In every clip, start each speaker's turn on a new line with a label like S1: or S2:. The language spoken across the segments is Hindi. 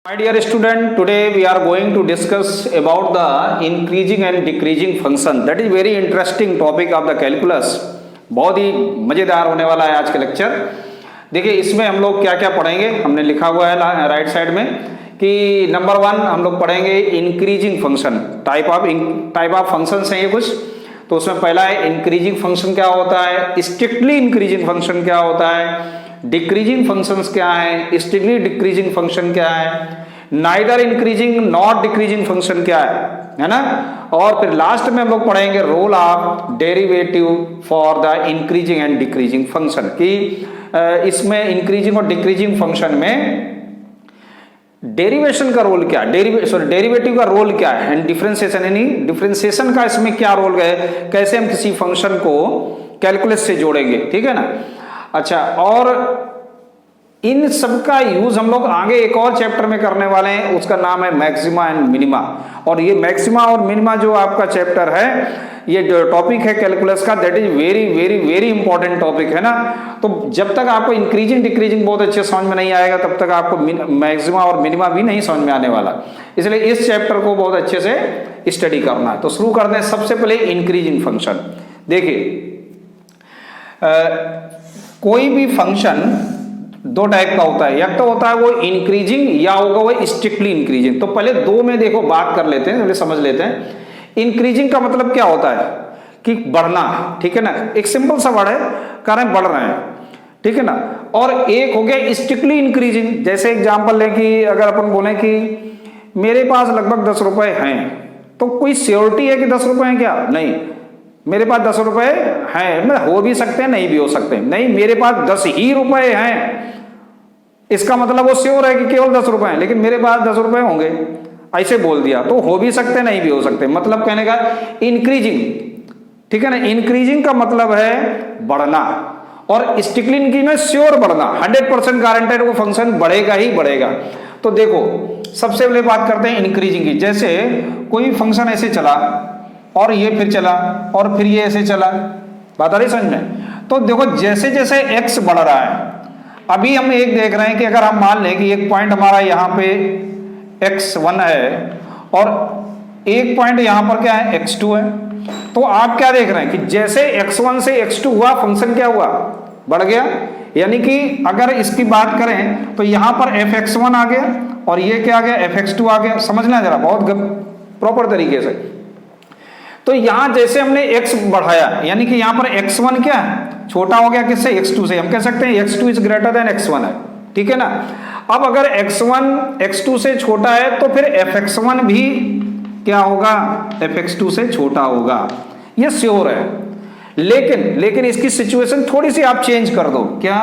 S1: My dear student, today we are going to discuss about the increasing and decreasing function. That is very interesting topic of the calculus. बहुत ही मजेदार होने वाला है आज का लेक्चर। देखिए इसमें हम लोग क्या क्या पढ़ेंगे, हमने लिखा हुआ है राइट साइड में कि नंबर 1 हम लोग पढ़ेंगे increasing function. Type of functions हैं ये कुछ। तो उसमें पहला है इंक्रीजिंग फंक्शन क्या होता है, स्ट्रिक्टली इंक्रीजिंग फंक्शन क्या होता है, डिक्रीजिंग फंक्शंस क्या है, स्ट्रिक्टली डिक्रीजिंग फंक्शन क्या है, neither increasing not decreasing function क्या है ना। और फिर लास्ट में हम लोग पढ़ेंगे role of derivative for the increasing and decreasing function कि इसमें इंक्रीजिंग और डिक्रीजिंग फंक्शन में डेरिवेशन का रोल क्या है, डेरिवेटिव का रोल क्या है, एंड डिफरेंशिएशन यानी डिफरेंशिएशन का इसमें क्या रोल है, कैसे हम किसी फंक्शन को कैलकुलस से जोड़ेंगे, ठीक है ना। अच्छा, और इन सब का यूज हम लोग आगे एक और चैप्टर में करने वाले हैं, उसका नाम है मैक्सिमा एंड मिनिमा। और ये मैक्सिमा और मिनिमा जो आपका चैप्टर है, ये जो टॉपिक है कैलकुलस का, that is very very very important topic है ना। तो जब तक आपको इंक्रीजिंग डिक्रीजिंग बहुत अच्छे समझ में नहीं आएगा, तब तक आपको मैक्सिमा और मिनिमा भी नहीं समझ में आने वाला। इसलिए इस चैप्टर को बहुत अच्छे से स्टडी करना है। तो शुरू करते हैं सबसे पहले इंक्रीजिंग फंक्शन। देखिए कोई भी फंक्शन दो टाइप का होता है, एक तो होता है वो इंक्रीजिंग या होगा वो स्ट्रिक्टली इंक्रीजिंग। तो पहले दो में देखो बात कर लेते हैं, पहले समझ लेते हैं। इंक्रीजिंग का मतलब क्या होता है कि बढ़ना, ठीक है ना, एक सिंपल सा वर्ड है, कारण बढ़ रहे हैं, ठीक है ना। और एक हो गया स्ट्रिक्टली इंक्रीजिंग। जैसे एग्जांपल लें कि अगर अपन बोले कि मेरे पास लगभग 10 रुपए हैं, तो कोई श्योरिटी है कि 10 रुपए हैं क्या? नहीं, मेरे पास 10 रुपए हैं, मतलब हो भी सकते हैं नहीं भी हो सकते। नहीं, मेरे पास 10 ही रुपए हैं, इसका मतलब वो श्योर है कि केवल 10 रुपए हैं, लेकिन मेरे पास 10 रुपए होंगे, ऐसे बोल दिया तो हो भी सकते नहीं भी हो सकते। मतलब कहने का इंक्रीजिंग, ठीक है ना। इंक्रीजिंग का मतलब है बढ़ना, और स्ट्रिक्टली इंक्रीजिंग में श्योर बढ़ना, 100% गारंटेड वो फंक्शन बढ़ेगा ही बढ़ेगा। तो देखो सबसे पहले बात करते हैं इंक्रीजिंग की। जैसे कोई फंक्शन ऐसे चला और ये फिर चला और फिर ये ऐसे चला, बात आ रही समझ में। तो देखो जैसे जैसे x बढ़ रहा है, अभी हम एक देख रहे हैं कि अगर हम मान लें कि एक पॉइंट हमारा यहाँ पे x1 है और एक पॉइंट यहाँ पर क्या है x2 है, तो आप क्या देख रहे हैं कि जैसे x1 से x2 हुआ, फंक्शन क्या हुआ, बढ़ गया। यानी कि अगर इसकी बात करें तो यहाँ पर fx1 आ गया और ये क्या आ गया, fx2 आ गया। समझना जरा बहुत प्रॉपर तरीके से। तो यहां जैसे हमने x बढ़ाया, यानी कि यहां पर x1 क्या है, छोटा हो गया किससे, x2 से। हम कह सकते हैं x2 is greater than x1 है, ठीक है ना। अब अगर x1 x2 से छोटा है तो फिर fx1 भी क्या होगा, fx2 से छोटा होगा, ये श्योर है। लेकिन इसकी सिचुएशन थोड़ी सी आप चेंज कर दो। क्या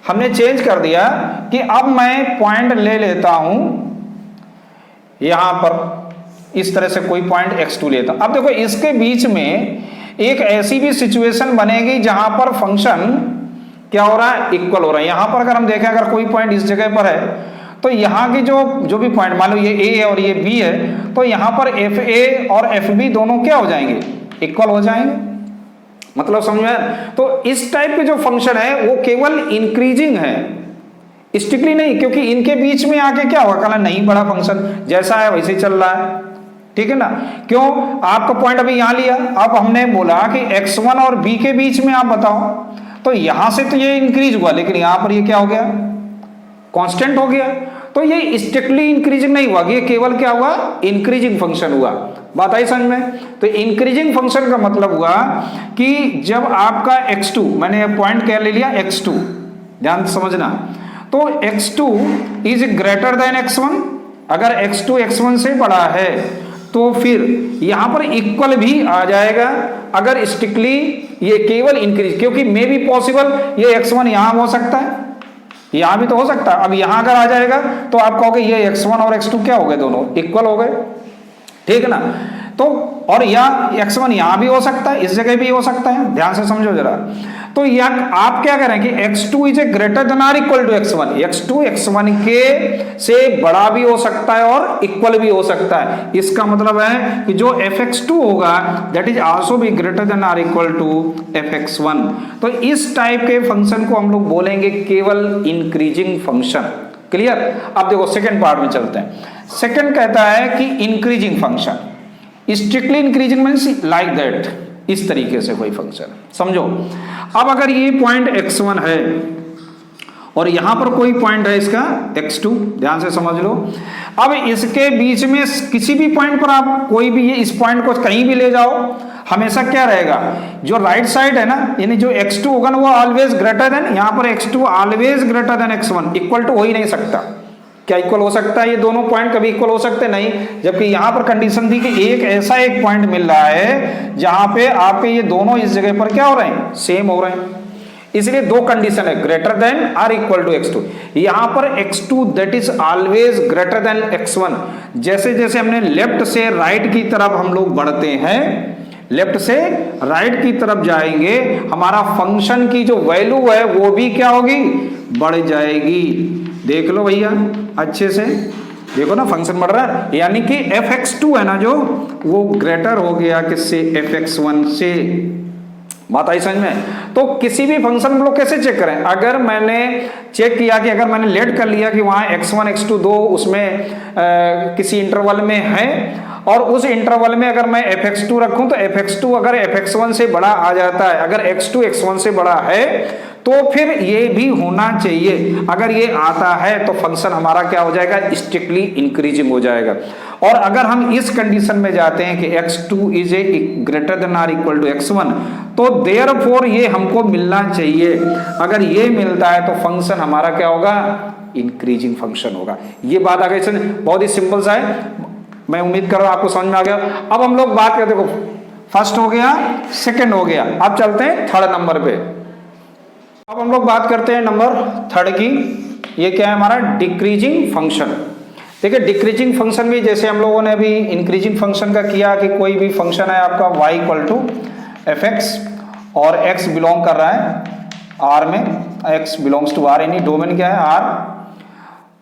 S1: हमने चेंज कर दिया कि अब मैं पॉइंट ले लेता हूं यहां पर, इस तरह से कोई पॉइंट x2 लेता। अब देखो इसके बीच में एक ऐसी भी सिचुएशन बनेगी जहां पर फंक्शन क्या हो रहा है, इक्वल हो रहा है। यहां पर अगर हम देखें, अगर कोई पॉइंट इस जगह पर है, तो यहां की जो भी पॉइंट, मान लो ये a है और ये b है, तो यहां पर fa और fb दोनों क्या हो जाएंगे, इक्वल हो जाएंगे। मतलब समझ में। तो इस टाइप के जो फंक्शन है वो केवल इंक्रीजिंग है, स्ट्रिक्टली नहीं, क्योंकि इनके बीच में आके क्या होगा, कहना नहीं बड़ा फंक्शन जैसा है वैसे ही चल रहा है, ठीक है ना। क्यों, आपका पॉइंट अभी यहां लिया, अब हमने बोला कि x1 और b के बीच में आप बताओ, तो यहां से तो ये इंक्रीज हुआ, लेकिन यहां पर ये क्या हो गया, कांस्टेंट हो गया। तो ये स्ट्रिक्टली इंक्रीजिंग नहीं हुआ, ये केवल क्या हुआ, इंक्रीजिंग फंक्शन हुआ। बात आई समझ में। तो इंक्रीजिंग फंक्शन का मतलब हुआ कि जब आपका x2, मैंने पॉइंट क्या ले लिया, x2, ध्यान से समझना। तो x2 is greater than x1, अगर x2 x1 से बड़ा है तो फिर यहां पर इक्वल भी आ जाएगा। अगर स्ट्रिक्टली ये केवल इंक्रीज, क्योंकि मे भी पॉसिबल ये x1 यहां हो सकता है, यहां भी तो हो सकता है। अब यहां अगर आ जाएगा तो आप कहोगे ये x1 और x2 क्या हो गए, दोनों इक्वल हो गए, ठीक है ना। तो और यह x1 यहां भी हो सकता है, इस जगह भी हो सकता है, ध्यान से समझो जरा। तो यह आप क्या करें कि x2 is a greater than or equal to x1, x2 x1 के से बड़ा भी हो सकता है और इक्वल भी हो सकता है। इसका मतलब है कि जो fx2 होगा दैट इज आल्सो भी greater than or equal to fx1। तो इस टाइप के फंक्शन को हम लोग बोलेंगे केवल इंक्रीजिंग फंक्शन, क्लियर। अब देखो सेकंड पार्ट में चलते हैं। सेकंड कहता है कि increasing function, strictly increasing means like that, इस तरीके से कोई फंक्शन, समझो। अब अगर ये पॉइंट x1 है और यहां पर कोई पॉइंट है इसका x2, ध्यान से समझ लो। अब इसके बीच में किसी भी पॉइंट पर आप कोई भी इस पॉइंट को कहीं भी ले जाओ, हमेशा क्या रहेगा, जो राइट साइड है ना, यानी जो x2 होगा ना वो ऑलवेज ग्रेटर देन, यहां पर x2 always greater than x1, equal to हो ही नहीं सकता। क्या इक्वल हो सकता है? ये दोनों पॉइंट कभी इक्वल हो सकते नहीं, जबकि यहां पर कंडीशन थी कि एक ऐसा एक पॉइंट मिल रहा है जहां पे आपके ये दोनों इस जगह पर क्या हो रहे हैं, सेम हो रहे हैं। इसलिए दो कंडीशन है, ग्रेटर देन और इक्वल टू x2। यहां पर x2 that is always greater than x1। जैसे जैसे हमने लेफ्ट से राइट की तरफ हम लोग बढ़ते हैं, लेफ्ट से राइट की तरफ जाएंगे, हमारा फंक्शन की जो वैल्यू है वो भी क्या होगी, बढ़ जाएगी। देख लो भैया अच्छे से, देखो ना फंक्शन बढ़ रहा है, यानी कि fx2 है ना जो, वो ग्रेटर हो गया किससे, fx1 से। बात आई समझ में? तो किसी भी फंक्शन हम लोग कैसे चेक करें, अगर मैंने चेक किया कि अगर मैंने लेट कर लिया कि वहां x1 x2 दो उसमें किसी इंटरवल में है, और उस इंटरवल में अगर मैं fx2 रखूं तो fx2 अगर fx1 से बड़ा आ जाता है, अगर x2 x1 से बड़ा है तो फिर ये भी होना चाहिए। अगर ये आता है तो फंक्शन हमारा क्या हो जाएगा, स्ट्रिक्टली इंक्रीजिंग हो जाएगा। और अगर हम इस कंडीशन में जाते हैं कि x2 is a greater than or equal to x1, तो देयरफॉर ये हमको मिलना चाहिए। अगर ये मिलता है तो फंक्शन हमारा क्या होगा, इंक्रीजिंग फंक्शन होगा। ये बात आगे चल, बहुत ही सिंपल सा है, मैं उम्मीद कर रहा हूं आपको समझ में आ गया। अब हम लोग बात करते, देखो फर्स्ट हो गया, सेकंड हो गया, अब चलते हैं थर्ड नंबर पे। अब हम लोग बात करते हैं नंबर थर्ड की। ये क्या है हमारा, डिक्रीजिंग फंक्शन। देखिए डिक्रीजिंग फंक्शन भी जैसे हम लोगों ने अभी इंक्रीजिंग फंक्शन का किया कि कोई भी फंक्शन है आपका y इक्वल टू fx और x बिलोंग कर रहा है r में, x बिलोंग्स टू r, यानी डोमेन क्या है r।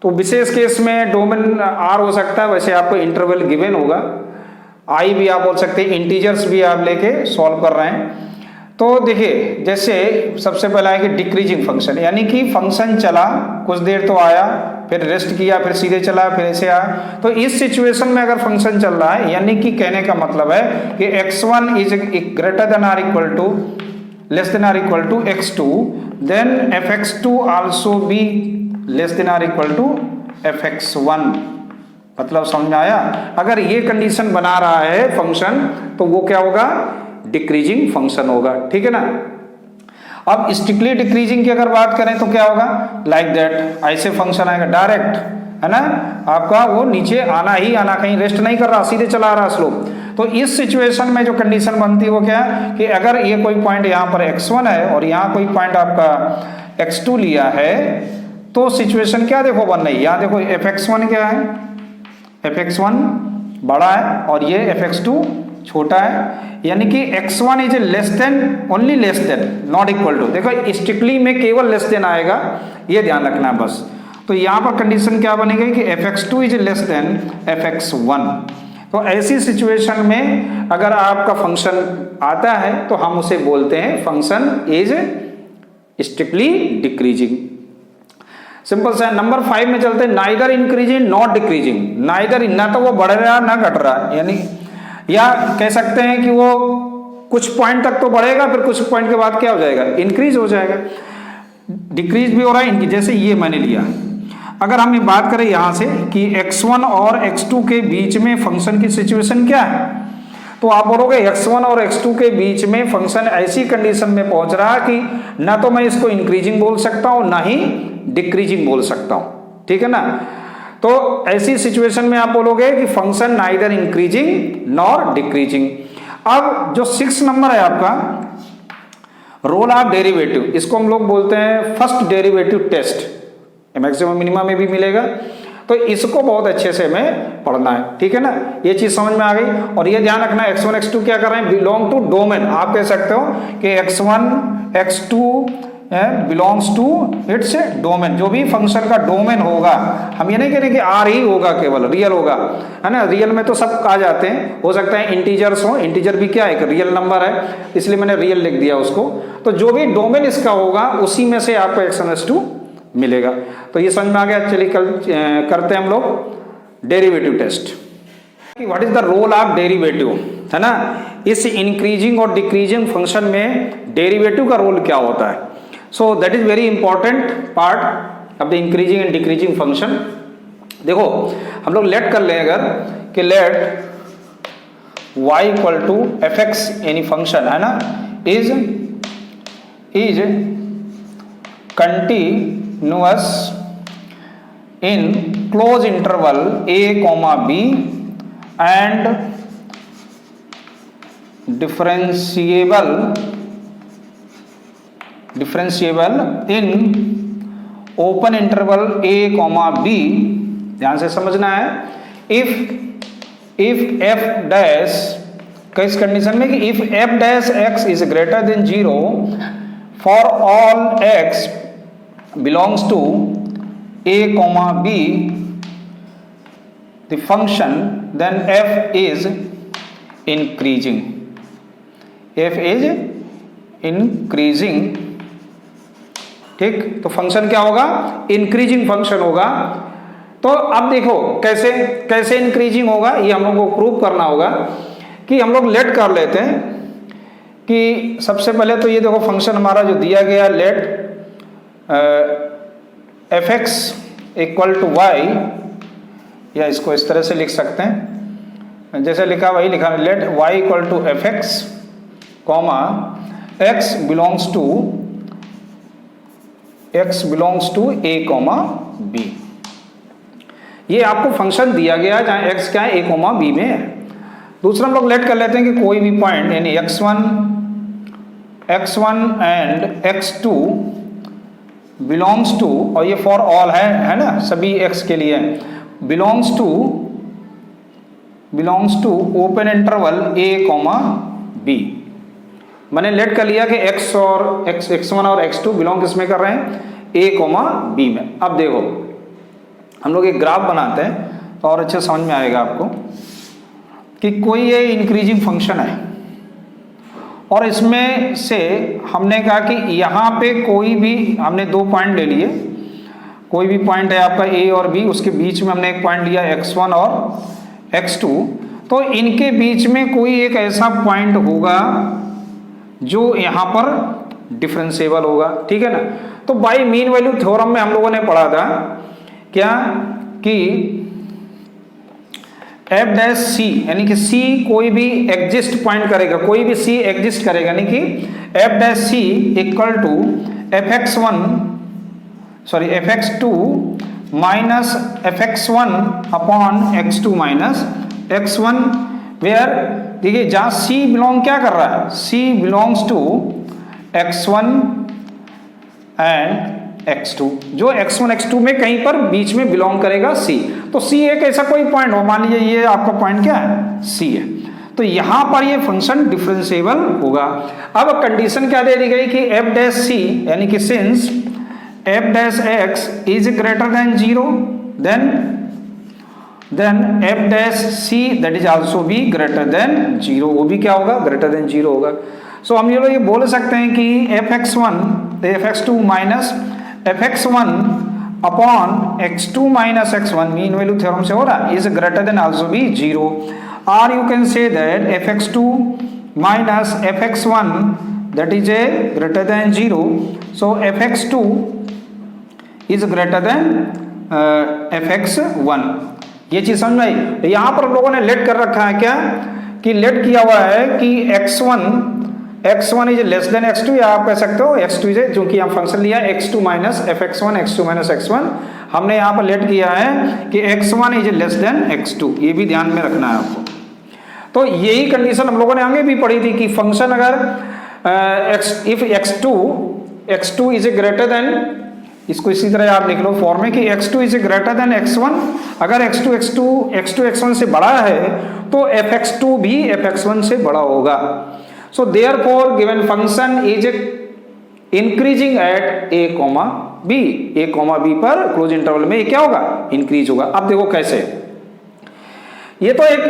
S1: तो विशेष केस में डोमेन r हो सकता है, वैसे आपको इंटरवल गिवन होगा, i भी आप बोल सकते हैं, इंटीजर्स भी आप लेके सॉल्व कर रहे हैं। तो देखिए जैसे सबसे पहला है कि डिक्रीजिंग फंक्शन, यानी कि फंक्शन चला कुछ देर तो आया, फिर रेस्ट किया, फिर सीधे चला, फिर ऐसे आया। तो इस सिचुएशन में अगर फंक्शन चल रहा है, यानी कि कहने का मतलब है कि x1 is greater than or equal to less than or equal to x2, then fx2 also be less than or equal to fx1। मतलब समझ में आया? अगर ये कंडीशन बना रहा है फंक्शन तो वो क्या होगा, डिक्रीजिंग फंक्शन होगा, ठीक है ना। अब स्ट्रिक्टली डिक्रीजिंग की अगर बात करें तो क्या होगा, लाइक दैट, ऐसे फंक्शन आएगा डायरेक्ट, है ना, आपका वो नीचे आना ही आना, कहीं रेस्ट नहीं कर रहा, सीधे चला रहा स्लोप। तो इस सिचुएशन में जो कंडीशन बनती है वो क्या है कि अगर ये कोई पॉइंट यहाँ पर x1 है और यहाँ कोई पॉइंट आपका x2 लिया है, तो सिचुएशन क्या देखो बन रही है, यहाँ देखो fx1 क्या है, fx1 बड़ा है और ये fx2 छोटा है, यानी कि x1 is less than, only less than, not equal to. देखो स्ट्रिक्टली में केवल लेस देन आएगा, ये ध्यान रखना है बस। तो यहाँ पर कंडीशन क्या बनेगी कि fx2 is less then fx1। तो ऐसी सिचुएशन में अगर आपका फंक्शन आता है तो हम उसे बोलते हैं function is strictly decreasing. Simple सा। नंबर 5 में चलते हैं, neither increasing not decreasing. Neither, ना तो वो बढ़ रहा ना घट रहा, यानी या कह सकते हैं कि वो कुछ पॉइंट तक तो बढ़ेगा, फिर कुछ पॉइंट के बाद क्या हो जाएगा, इंक्रीज हो जाएगा। डिक्रीज भी हो रहा है, जैसे ये मैंने लिया। अगर हम ये बात करें यहाँ से कि x1 और x2 के बीच में फंक्शन की सिचुएशन क्या है, तो आप बोलोगे x1 और x2 के बीच में फंक्शन ऐसी कंडीशन में पहुंच रहा है कि ना तो मैं इसको इंक्रीजिंग बोल सकता हूं ना ही डिक्रीजिंग बोल सकता हूं, ठीक है ना। तो ऐसी सिचुएशन में आप बोलोगे कि function neither increasing nor decreasing. अब जो 6 नंबर है आपका, रोल ऑफ डेरिवेटिव, इसको हम लोग बोलते हैं first derivative test, maximum minimum में भी मिलेगा। तो इसको बहुत अच्छे से हमें पढ़ना है, ठीक है ना। ये चीज समझ में आ गई। और ये ध्यान रखना x1 x2 क्या कर रहे हैं, बिलोंग टू डोमेन। आप कह सकते हो कि x1 x2 belongs to its domain. जो भी फंक्शन का डोमेन होगा, हम ये नहीं कह रहे कि आर ही होगा, केवल रियल होगा, है ना। रियल में तो सब आ जाते हैं, हो सकता है इंटीजर्स हो, इंटीजर भी क्या है, एक रियल नंबर है, इसलिए मैंने रियल लिख दिया उसको। तो जो भी डोमेन इसका होगा उसी में से आपको x1 x2 मिलेगा। तो ये समझ में आ गया। चलिए कल करते हैं हम लोग derivative test. What is the role of derivative, है ना। इस इंक्रीजिंग और डिक्रीजिंग फंक्शन में डेरिवेटिव का रोल क्या होता है। So that is very important part of the increasing and decreasing function. देखो हम लोग लेट कर लें अगर कि let y equal to f x any function, है ना, is continuous in close interval a comma b and differentiable in open interval a comma b। ध्यान से समझना है। if f dash, किस कंडीशन में कि if f dash x is greater than 0 for all x belongs to a comma b the function then f is increasing, f is increasing। ठीक, तो फंक्शन क्या होगा, इंक्रीजिंग फंक्शन होगा। तो अब देखो कैसे कैसे इंक्रीजिंग होगा, ये हम लोग को प्रूव करना होगा कि हम लोग लेट कर लेते हैं कि सबसे पहले तो ये देखो फंक्शन हमारा जो दिया गया let f x equal to y, या इसको इस तरह से लिख सकते हैं जैसे लिखा वही लिखा, let y equal to f x comma x belongs to a comma b। ये आपको फंक्शन दिया गया जहाँ x क्या है, a कॉमा b में है। दूसरा हम लोग लेट कर लेते हैं कि कोई भी पॉइंट यानी x1 and x2 belongs to, और ये फॉर ऑल है ना, सभी x के लिए belongs to open interval a comma b। मैंने लेट कर लिया कि x1 और x2 बिलोंग किसमें कर रहे हैं, a कॉमा b में। अब देखो हम लोग एक ग्राफ बनाते हैं तो और अच्छे समझ में आएगा आपको कि कोई ये इंक्रीजिंग फंक्शन है और इसमें से हमने कहा कि यहाँ पे कोई भी हमने दो पॉइंट ले लिए, कोई भी पॉइंट है आपका a और b, उसके बीच में हमने एक पॉइंट लिया x1 और x2, तो इनके बीच में कोई एक ऐसा पॉइंट होगा जो यहाँ पर डिफरेंशिएबल होगा। ठीक है ना। तो बाय मीन वैल्यू थ्योरम में हम लोगों ने पढ़ा था क्या कि एफ डैश सी यानी कि सी कोई भी एग्जिस्ट पॉइंट करेगा, कोई भी सी एग्जिस्ट करेगा, यानी कि f dash c equal to f x two minus f x one upon x two minus x one, where देखिए जहां सी बिलोंग क्या कर रहा है, सी belongs to x1 and x2, जो x1 x2 में कहीं पर बीच में बिलोंग करेगा c। तो c एक ऐसा कोई पॉइंट हो, मान लीजिए ये आपका पॉइंट क्या है, c है, तो यहां पर ये फंक्शन डिफरेंशिएबल होगा। अब कंडीशन क्या दे दी गई कि f डैश c यानी कि since f dash x is greater than 0 then f dash c that is also be greater than 0, वो भी क्या होगा, ग्रेटर देन 0 होगा। सो हम ये बोल सकते हैं कि fx2 minus fx1 upon x2 minus x1 mean value theorem से हो रहा is greater then also be 0, और you can say that fx2 minus fx1 that is a greater than 0, so fx2 is greater then fx1। ये चीज समझ में आई। यहाँ पर लोगों ने लेट कर रखा है क्या कि लेट किया हुआ है कि x1 is less than x2, या आप कह सकते हो x2 इज, क्योंकि हम फंक्शन लिया x2 minus fx1 x2 minus x1, हमने यहाँ पर लेट किया है कि x1 is less than x2, ये भी ध्यान में रखना है आपको। तो यही कंडीशन हम लोगों ने आगे भी पढ़ी थी कि फंक्शन अगर if x2 is greater then, इसको इसी तरह आप लिख लो फॉर्म में कि x2 is greater than x1, अगर x2 x1 से बड़ा है तो fx2 भी fx1 से बड़ा होगा। So therefore given function is increasing at a comma b पर क्लोज इंटरवल में ये क्या होगा, इंक्रीज होगा। अब देखो कैसे, ये तो एक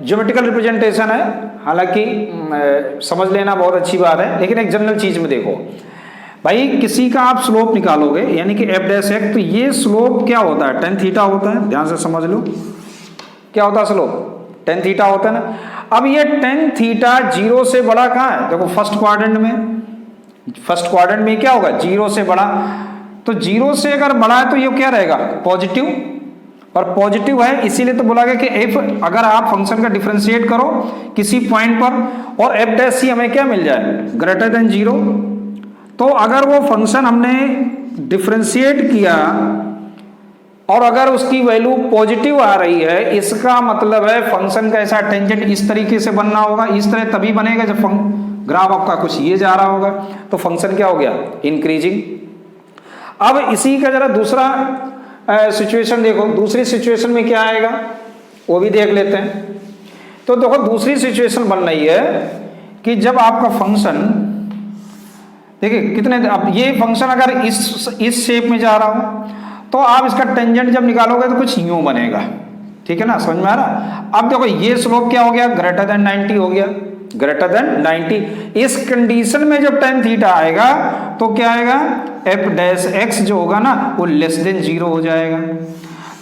S1: ज्योमेट्रिकल रिप्रेजेंटेशन है, हालांकि समझ लेना बहुत अच्छी बात है, लेकिन एक जनरल चीज में देखो भाई किसी का आप स्लोप निकालोगे यानी कि एफ डैश एक्स, तो ये स्लोप क्या होता है, टेन थीटा होता है, ध्यान से समझ लो क्या होता है स्लोप, टेन थीटा होता है ना। अब ये टेन थीटा जीरो से बड़ा कहाँ है, देखो फर्स्ट क्वाड्रेंट में, फर्स्ट क्वाड्रेंट में क्या होगा, जीरो से बड़ा, तो जीरो से अगर बड़ा है तो ये क्या रहेगा, पॉजिटिव, और पॉजिटिव है इसीलिए तो बोला गया कि एफ, अगर आप फंक्शन का डिफरेंशिएट करो किसी पॉइंट पर और एफ डैश सी हमें क्या मिल जाए, ग्रेटर देन जीरो, तो अगर वो फंक्शन हमने डिफरेंशिएट किया और अगर उसकी वैल्यू पॉजिटिव आ रही है, इसका मतलब है फंक्शन का ऐसा टेंजेंट इस तरीके से बनना होगा, इस तरह तभी बनेगा जब ग्राफ आपका कुछ ये जा रहा होगा, तो फंक्शन क्या हो गया, इंक्रीजिंग। अब इसी का जरा दूसरा सिचुएशन देखो, दूसरी सिचुएशन में क्या आएगा वो भी देख लेते हैं। तो देखो दूसरी सिचुएशन बन रही है कि जब आपका फंक्शन, देखिए कितने, अब ये फंक्शन अगर इस शेप में जा रहा हो तो आप इसका टेंजेंट जब निकालोगे तो कुछ यूं बनेगा, ठीक है ना, समझ में आ रहा। अब देखो ये स्लोप क्या हो गया, ग्रेटर देन 90 हो गया, ग्रेटर देन 90। इस कंडीशन में जब टेन थीटा आएगा तो क्या आएगा, एफ डैश एक्स जो होगा ना वो लेस देन जीरो हो जाएगा।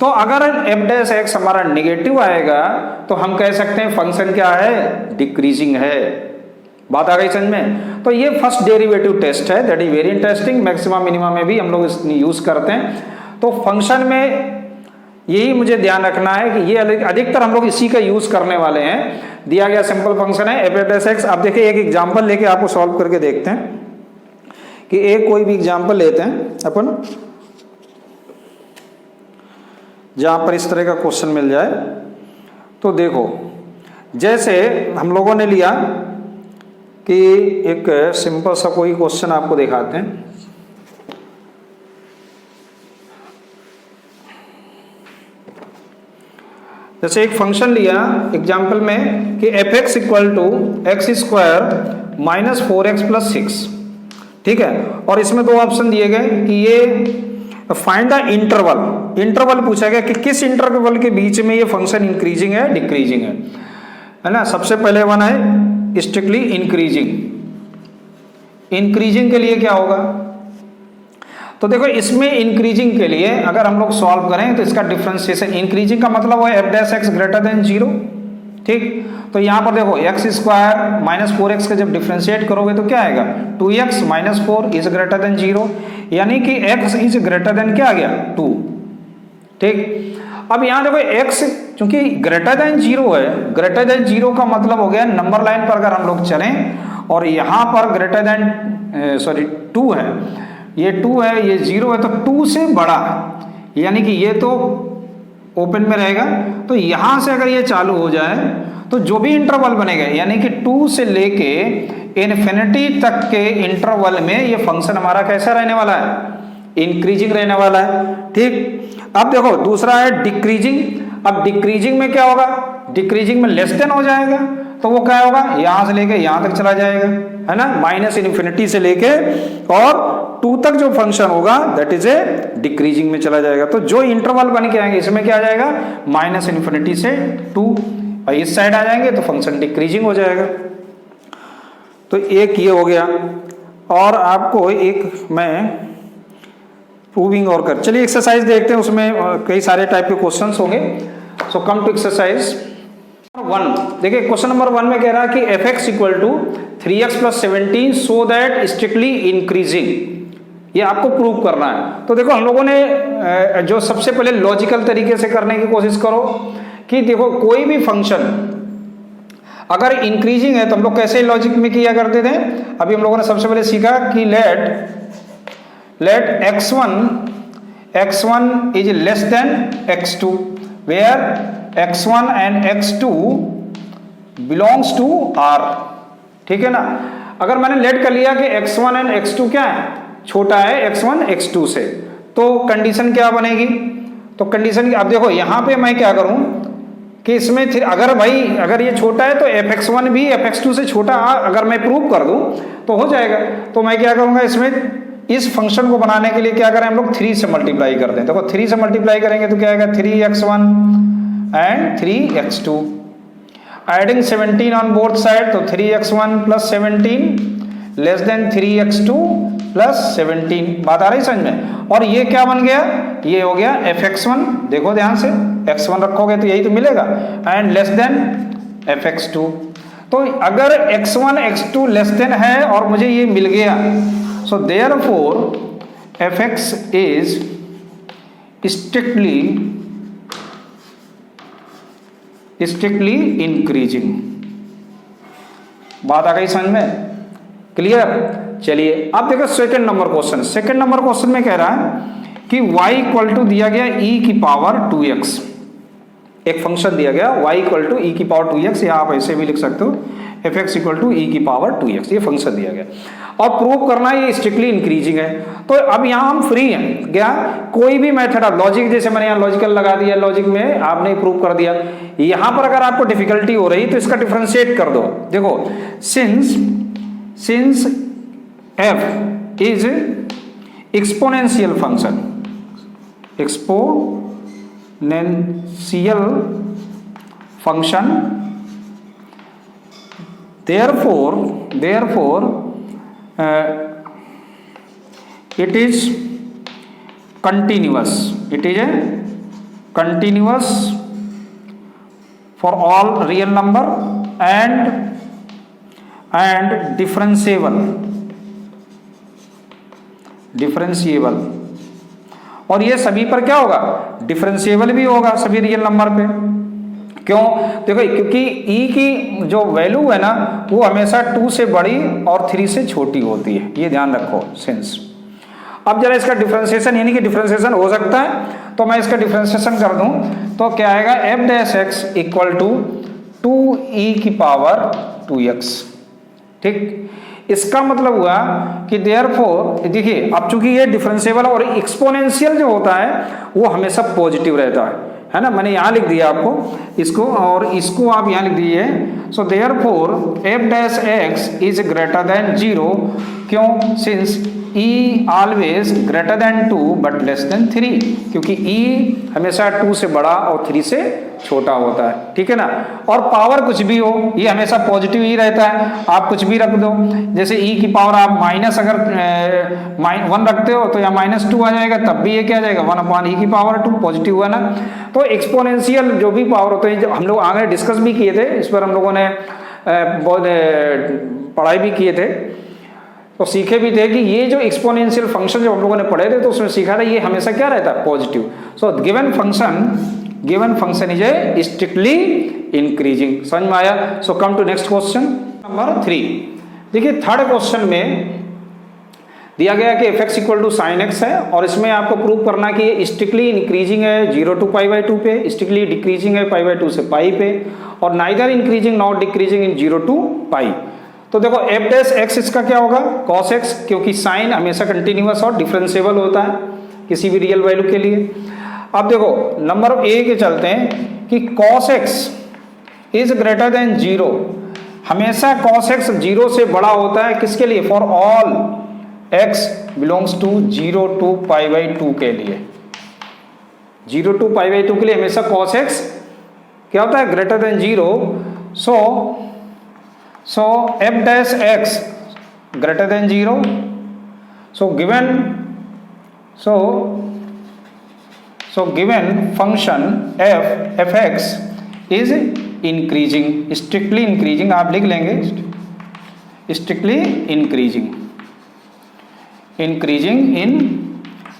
S1: तो अगर एफ डैश एक्स हमारा नेगेटिव आएगा तो हम कह सकते हैं फंक्शन क्या है, डिक्रीजिंग है। बात आ गई समझ में। तो ये फर्स्ट डेरिवेटिव टेस्ट है, that is very interesting, maxima minima में भी हम लोग इसमें यूज करते हैं। तो फंक्शन में यही मुझे ध्यान रखना है कि ये अधिकतर हम लोग इसी का यूज करने वाले हैं। दिया गया सिंपल फंक्शन है एफ डैश एक्स। अब देखिए एक एग्जांपल लेके आपको सॉल्व करके देखते हैं कि एक कोई भी एग्जांपल लेते हैं अपन जहां पर इस तरह का क्वेश्चन मिल जाए। तो देखो जैसे हम लोगों ने लिया कि एक सिंपल सा कोई क्वेश्चन आपको दिखाते हैं। जैसे एक फंक्शन लिया एग्जाम्पल में कि f x equal to x square minus 4x plus 6, ठीक है। और इसमें दो ऑप्शन दिए गए कि ये फाइंड द इंटरवल, इंटरवल पूछा गया कि किस इंटरवल के बीच में ये फंक्शन इंक्रीजिंग है डिक्रीजिंग है ना। सबसे पहले वन है स्ट्रिक्टली इंक्रीजिंग। इंक्रीजिंग के लिए क्या होगा, तो देखो इसमें इंक्रीजिंग के लिए अगर हम लोग सॉल्व करें तो इसका डिफरेंशिएशन, इंक्रीजिंग का मतलब वो है F dash x greater than zero, ठीक। तो यहाँ पर देखो एक्स स्क्वायर माइनस 4x का जब डिफरेंशिएट करोगे तो क्या आएगा, 2x minus 4 is greater than zero, यानी कि x इज ग्रेटर देन क्या आ गया 2, ठीक। अब यहाँ देखो x चूंकि ग्रेटर देन जीरो है, ग्रेटर देन जीरो का मतलब हो गया नंबर लाइन पर अगर हम लोग चलें और यहाँ पर ग्रेटर देन 2 है, ये 2 है ये 0 है, तो 2 से बड़ा, यानी कि ये तो ओपन में रहेगा। तो यहां से अगर ये चालू हो जाए तो जो भी इंटरवल बनेगा, यानी कि 2 से लेके इन्फिनिटी तक के इंटरवल में ये फंक्शन हमारा कैसा रहने वाला है, इंक्रीजिंग रहने वाला है, ठीक। अब देखो दूसरा है डिक्रीजिंग। अब डिक्रीजिंग में क्या होगा, डिक्रीजिंग में लेस देन हो जाएगा, तो वो क्या होगा, यहां से लेके यहां तक चला जाएगा, है ना, माइनस इन्फिनिटी से लेके और 2 तक जो फंक्शन होगा दैट इज ए डिक्रीजिंग में चला जाएगा। तो जो इंटरवल बन के आएंगे इसमें क्या आ जाएगा, माइनस इन्फिनिटी से 2, और इस साइड आ जाएंगे तो फंक्शन डिक्रीजिंग हो जाएगा। तो एक ये हो गया, और आपको एक मैं प्रूविंग और कर, चलिए एक्सरसाइज देखते हैं, उसमें कई सारे टाइप के क्वेश्चंस होंगे। सो कम टू एक्सरसाइज 1। देखिए क्वेश्चन नंबर 1 में कह रहा है कि f x equal to 3x plus 17 so that strictly increasing, ये आपको प्रूव करना है। तो देखो हम लोगों ने जो सबसे पहले लॉजिकल तरीके से करने की कोशिश करो कि देखो कोई भी फंक्शन अगर इंक्रीजिंग है तो हम लोग कैसे लॉजिक में किया करते थे। अभी हम लोगों ने सबसे पहले सीखा कि let x1 is less than x2 where x1 and x2 belongs to R, ठीक है ना। अगर मैंने लेट कर लिया कि x1 एंड x2 क्या है, छोटा है x1 x2 से, तो कंडीशन क्या बनेगी, तो कंडीशन अब देखो यहां पे मैं क्या करूं कि इसमें अगर ये छोटा है तो fx1 भी fx2 से छोटा अगर मैं प्रूव कर दूं तो हो जाएगा। तो मैं क्या करूंगा, इसमें इस फंक्शन को बनाने के लिए क्या करें हम लोग, 3 से मल्टीप्लाई कर दें। देखो 3 से मल्टीप्लाई करेंगे तो क्या आएगा, 3x1 and 3x2, adding 17 on both side, तो 3x1 plus 17 less than 3x2 plus 17, बात आ रही समझ में। और ये क्या बन गया, ये हो गया fx1, देखो ध्यान से, x1 रखोगे तो यही तो मिलेगा, एंड लेस देन fx2। तो अगर x1 x2 लेस देन है और मुझे ये मिल गया, so therefore fx is strictly increasing. बात आ गई समझ में, क्लियर। चलिए अब देखो second number question. Second number question में कह रहा है कि y इक्वल टू दिया गया e की पावर 2x, एक फंक्शन दिया गया y इक्वल टू e की पावर 2x, या आप ऐसे भी लिख सकते हो fx इक्वल टू e की पावर 2x, ये फंक्शन दिया गया और प्रूव करना ये स्ट्रिक्टली इंक्रीजिंग है। तो अब यहाँ हम फ्री हैं, क्या कोई भी मेथड, आप लॉजिक, जैसे मैंने यहाँ लॉजिकल लगा दिया, लॉजिक में आपने प्रूव कर दिया। यहाँ पर अगर आपको डिफिकल्टी हो रही तो इसका डिफरेंशिएट कर दो। देखो since f is exponential function, exponential function, therefore it is continuous, it is a continuous for all real number and differentiable, और ये सभी पर क्या होगा, डिफरेंशिएबल भी होगा सभी रियल नंबर पे। क्यों, देखो क्योंकि e की जो वैल्यू है ना वो हमेशा 2 से बड़ी और 3 से छोटी होती है, ये ध्यान रखो। सिंस अब जरा इसका डिफरेंशिएशन, यानी कि डिफरेंशिएशन हो सकता है, तो मैं इसका डिफरेंशिएशन कर दूं तो क्या आएगा, f dash x equal to 2e की पावर 2x। ठीक, इसका मतलब हुआ कि देयरफॉर, देखिए अब चूंकि ये डिफरेंशिएबल और एक्सपोनेंशियल जो होता है वो हमेशा पॉजिटिव रहता है ना, मैंने यहाँ लिख दिया आपको इसको, और इसको आप यहाँ लिख दीजिए। So therefore f dash x is greater than 0, क्यों, since e always greater then 2 but less than 3, क्योंकि e हमेशा 2 से बड़ा और 3 से छोटा होता है, ठीक है ना। और पावर कुछ भी हो ये हमेशा पॉजिटिव ही रहता है, आप कुछ भी रख दो, जैसे e की पावर आप माइनस अगर 1 रखते हो तो या -2 आ जाएगा, तब भी ये क्या आ जाएगा 1/e की पावर 2, पॉजिटिव हुआ ना। तो एक्सपोनेंशियल जो भी पावर होते हैं, हम लोग आगे डिस्कस भी किए थे, इस पर हम लोगों ने बहुत पढ़ाई भी किए थे, तो सीखे भी थे कि ये जो एक्सपोनेंशियल फंक्शन जो हम लोगों ने पढ़े थे तो उसमें सीखा था ये हमेशा क्या रहता है, positive. So given function is a strictly increasing. समझ में आया। So come to next question number 3। देखिए थर्ड क्वेश्चन में दिया गया कि fx equal to sine x है, और इसमें आपको प्रूव करना कि ये स्ट्रिक्टली इंक्रीजिंग है 0 टू π/2 पे, स्ट्रिक्टली डिक्रीजिंग है π/2 से पाई पे, और neither increasing not decreasing in 0 to pi. तो देखो f डैश x इसका क्या होगा, cos x, क्योंकि साइन हमेशा कंटिन्यूअस और डिफरेंशिएबल होता है किसी भी रियल वैल्यू के लिए। अब देखो नंबर ए के चलते हैं कि cos x is greater than 0, हमेशा cos x 0 से बड़ा होता है, किसके लिए, for all x belongs to 0 to π/2 के लिए, 0 टू π/2 के लिए हमेशा cos x क्या होता है, greater than 0। So f dash x greater than 0, so given function fx is increasing, strictly increasing, आप लिख लेंगे strictly increasing in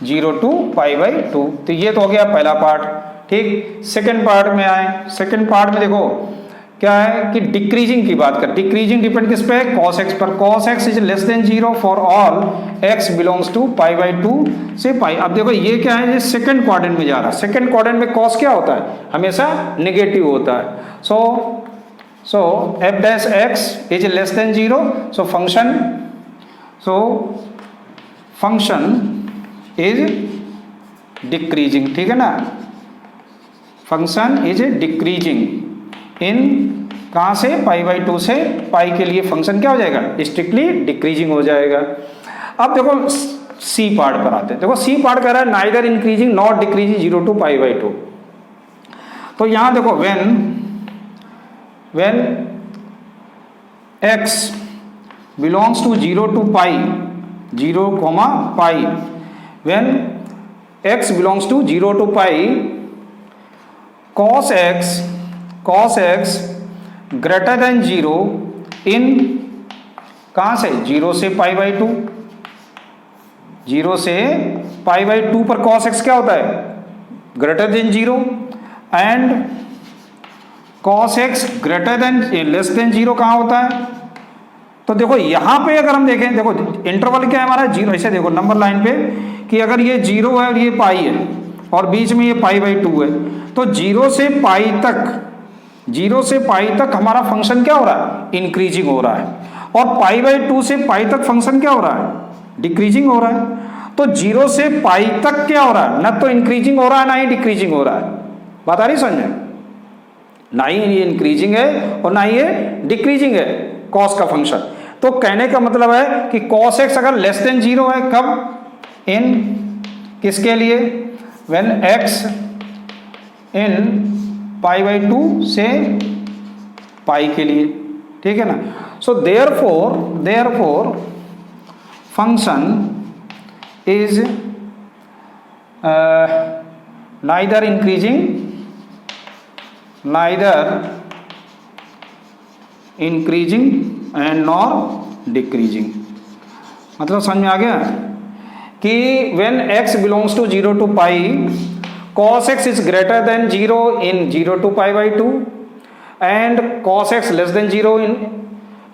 S1: 0 टू π/2। तो ये तो हो गया पहला पार्ट। ठीक, सेकंड पार्ट में आए। सेकंड पार्ट में देखो क्या है कि डिक्रीजिंग की बात कर, डिक्रीजिंग डिपेंड किस पे, cos x पर। cos x is less than 0 for all x belongs to π/2 से पाई। अब देखो ये क्या है, ये सेकंड क्वाड्रेंट में जा रहा है। सेकंड क्वाड्रेंट में cos क्या होता है, हमेशा नेगेटिव होता है। सो f dash x is less than 0, so function is decreasing, ठीक है ना, फंक्शन इज डिक्रीजिंग इन कहाँ से, π/2 से पाई के लिए फंक्शन क्या हो जाएगा, स्ट्रिक्टली डिक्रीजिंग हो जाएगा। अब देखो सी पार्ट पर आते हैं। देखो सी पार्ट कह रहा है neither increasing not decreasing 0 to π/2। तो यहां देखो when x belongs to 0 to pi, 0, pi, when x belongs to 0 to pi, cos x greater than 0 in कहाँ से 0 से पाई बाई 2, 0 से पाई बाई 2 पर cos x क्या होता है greater than 0 and cos x greater than less than 0 कहाँ होता है। तो देखो यहां पे अगर हम देखें, देखो इंटरवल क्या है हमारा 0, ऐसे देखो नंबर लाइन पे कि अगर ये 0 है और ये पाई है और बीच में ये पाई बाई 2 है, तो 0 से पाई तक हमारा फंक्शन क्या हो रहा है इंक्रीजिंग हो रहा है, और पाई बाई 2 से पाई तक फंक्शन क्या हो रहा है डिक्रीजिंग हो रहा है। तो 0 से पाई तक क्या हो रहा है, ना तो इंक्रीजिंग हो रहा है ना ही डिक्रीजिंग हो रहा है। बात आ रही समझ में, ना ही ये इंक्रीजिंग है और ना ही ये डिक्रीजिंग है कॉस का फंक्शन। तो कहने का मतलब है कि cos x अगर लेस देन 0 है, कब इन किसके लिए when x in pi by 2 से पाई के लिए, ठीक है ना। So therefore function is neither increasing and nor decreasing. मतलब समझ में आ गया कि when x belongs to 0 to pi, cos x is greater than 0 in 0 to pi by 2 and cos x less than 0 in,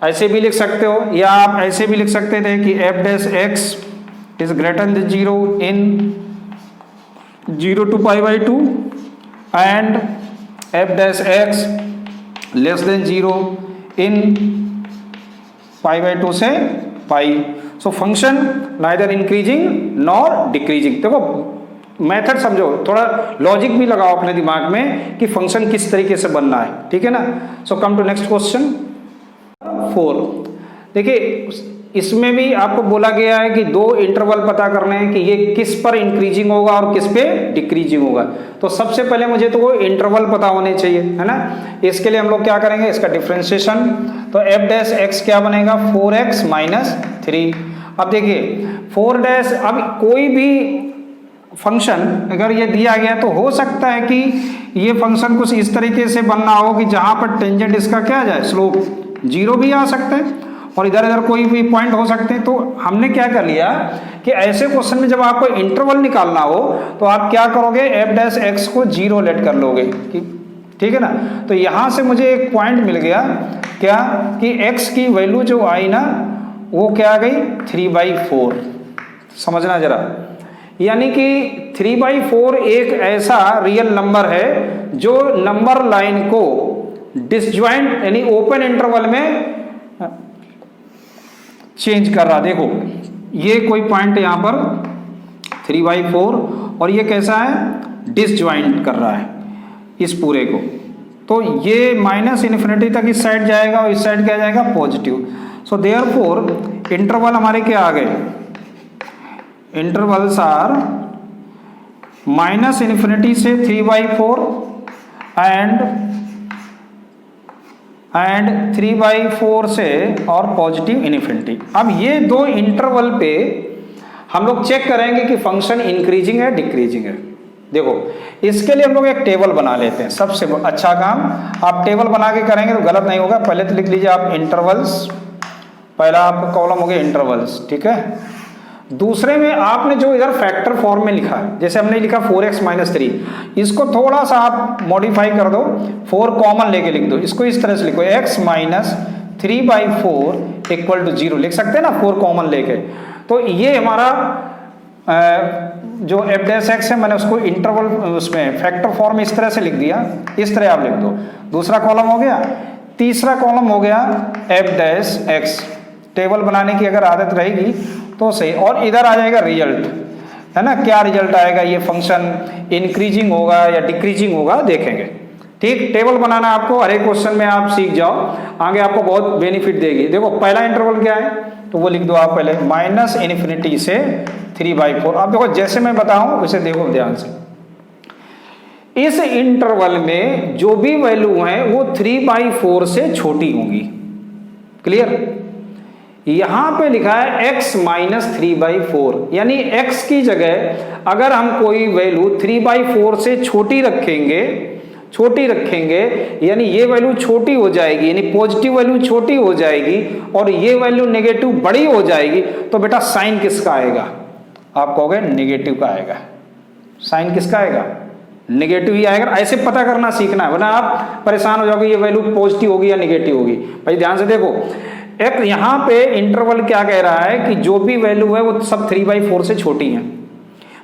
S1: ऐसे भी लिख सकते हो या आप ऐसे भी लिख सकते थे कि f dash x is greater than 0 in 0 to pi by 2 and f dash x less than 0 in pi by 2 से पाई। So function neither increasing nor decreasing. देखो मेथड समझो, थोड़ा लॉजिक भी लगाओ अपने दिमाग में कि फंक्शन किस तरीके से बनना है, ठीक है ना। सो कम टू नेक्स्ट क्वेश्चन 4। देखिए इसमें भी आपको बोला गया है कि दो इंटरवल पता करने हैं कि ये किस पर इंक्रीजिंग होगा और किस पे डिक्रीजिंग होगा। तो सबसे पहले मुझे तो वो इंटरवल पता होने चाहिए, है ना। इसके लिए हम लोग क्या करेंगे, इसका डिफरेंशिएशन। तो f डैश x क्या बनेगा 4x माइनस 3। अब देखिए 4 डैश, अब कोई भी फंक्शन अगर ये दिया गया तो हो सकता है कि ये फंक्शन कुछ इस तरीके से बनना हो कि जहां पर टेंजेंट इसका क्या आ जाए स्लोप 0 भी आ सकता है और इधर इधर कोई भी पॉइंट हो सकते हैं। तो हमने क्या कर लिया कि ऐसे क्वेश्चन में जब आपको इंटरवल निकालना हो तो आप क्या करोगे, f डैश x को 0 लेट कर लोगे, ठीक है ना। तो यहां से मुझे एक पॉइंट मिल गया क्या कि x की वैल्यू जो आई ना वो क्या आ गई 3/4। समझना जरा, यानी कि 3/4 एक ऐसा रियल नंबर है जो नंबर लाइन को डिसजॉइंट यानी ओपन इंटरवल में चेंज कर रहा। देखो ये कोई पॉइंट यहां पर 3/4 और ये कैसा है डिसजॉइंट कर रहा है इस पूरे को। तो ये माइनस इन्फिनिटी तक इस साइड जाएगा और इस साइड क्या जाएगा पॉजिटिव। सो देयरफॉर इंटरवल हमारे क्या आ गए, इंटरवल्स आर माइनस इन्फिनिटी से 3/4 एंड 3/4 से और पॉजिटिव इन्फिनिटी। अब ये दो इंटरवल पे हम लोग चेक करेंगे कि फंक्शन इंक्रीजिंग है डिक्रीजिंग है। देखो इसके लिए हम लोग एक टेबल बना लेते हैं। सबसे अच्छा काम आप टेबल बना के करेंगे तो गलत नहीं होगा। पहले तो लिख लीजिए आप इंटरवल्स, पहला आपका कॉलम हो गया इंटरवल्स, ठीक है। दूसरे में आपने जो इधर फैक्टर फॉर्म में लिखा है, जैसे हमने लिखा 4x माइनस 3, इसको थोड़ा सा आप मॉडिफाई कर दो, 4 कॉमन लेके लिख दो। इसको इस तरह से लिखो x माइनस 3/4 इक्वल टू 0 लिख सकते हैं ना 4 कॉमन लेके। तो ये हमारा जो f डैश x है मैंने उसको इंटरवल उसमें फैक्टर फॉर्म इस तरह से लिख दिया, इस तरह आप लिख दो। दूसरा कॉलम हो गया, तीसरा कॉलम हो गया f डैश x। टेबल बनाने की अगर आदत रहेगी तो सही। और इधर आ जाएगा रिजल्ट, है ना, क्या रिजल्ट आएगा, ये फंक्शन इंक्रीजिंग होगा या डिक्रीजिंग होगा देखेंगे। ठीक, टेबल बनाना आपको हर एक क्वेश्चन में आप सीख जाओ, आगे आपको बहुत बेनिफिट देगी। देखो पहला इंटरवल क्या है तो वो लिख दो आप पहले, माइनस इन्फिनिटी से 3/4। अब देखो जैसे मैं बताऊं उसे देखो ध्यान से। इस इंटरवल में जो भी वैल्यू है वो 3/4 से छोटी होंगी। क्लियर, यहां पे लिखा है x माइनस 3/4, यानी x की जगह अगर हम कोई वैल्यू 3/4 से छोटी रखेंगे यानी ये वैल्यू छोटी हो जाएगी, यानी पॉजिटिव वैल्यू छोटी हो जाएगी और ये वैल्यू नेगेटिव बड़ी हो जाएगी, तो बेटा साइन किसका आएगा? आप कहोगे नेगेटिव का आएगा। साइन किसका आएगा? नेगेटिव ही आएगा। ऐसे पता करना सीखना है, वरना आप परेशान हो जाओगे ये वैल्यू पॉजिटिव होगी या नेगेटिव होगी। भाई ध्यान से देखो, एक यहां पे इंटरवल क्या कह रहा है कि जो भी वैल्यू है वो सब 3/4 से छोटी है।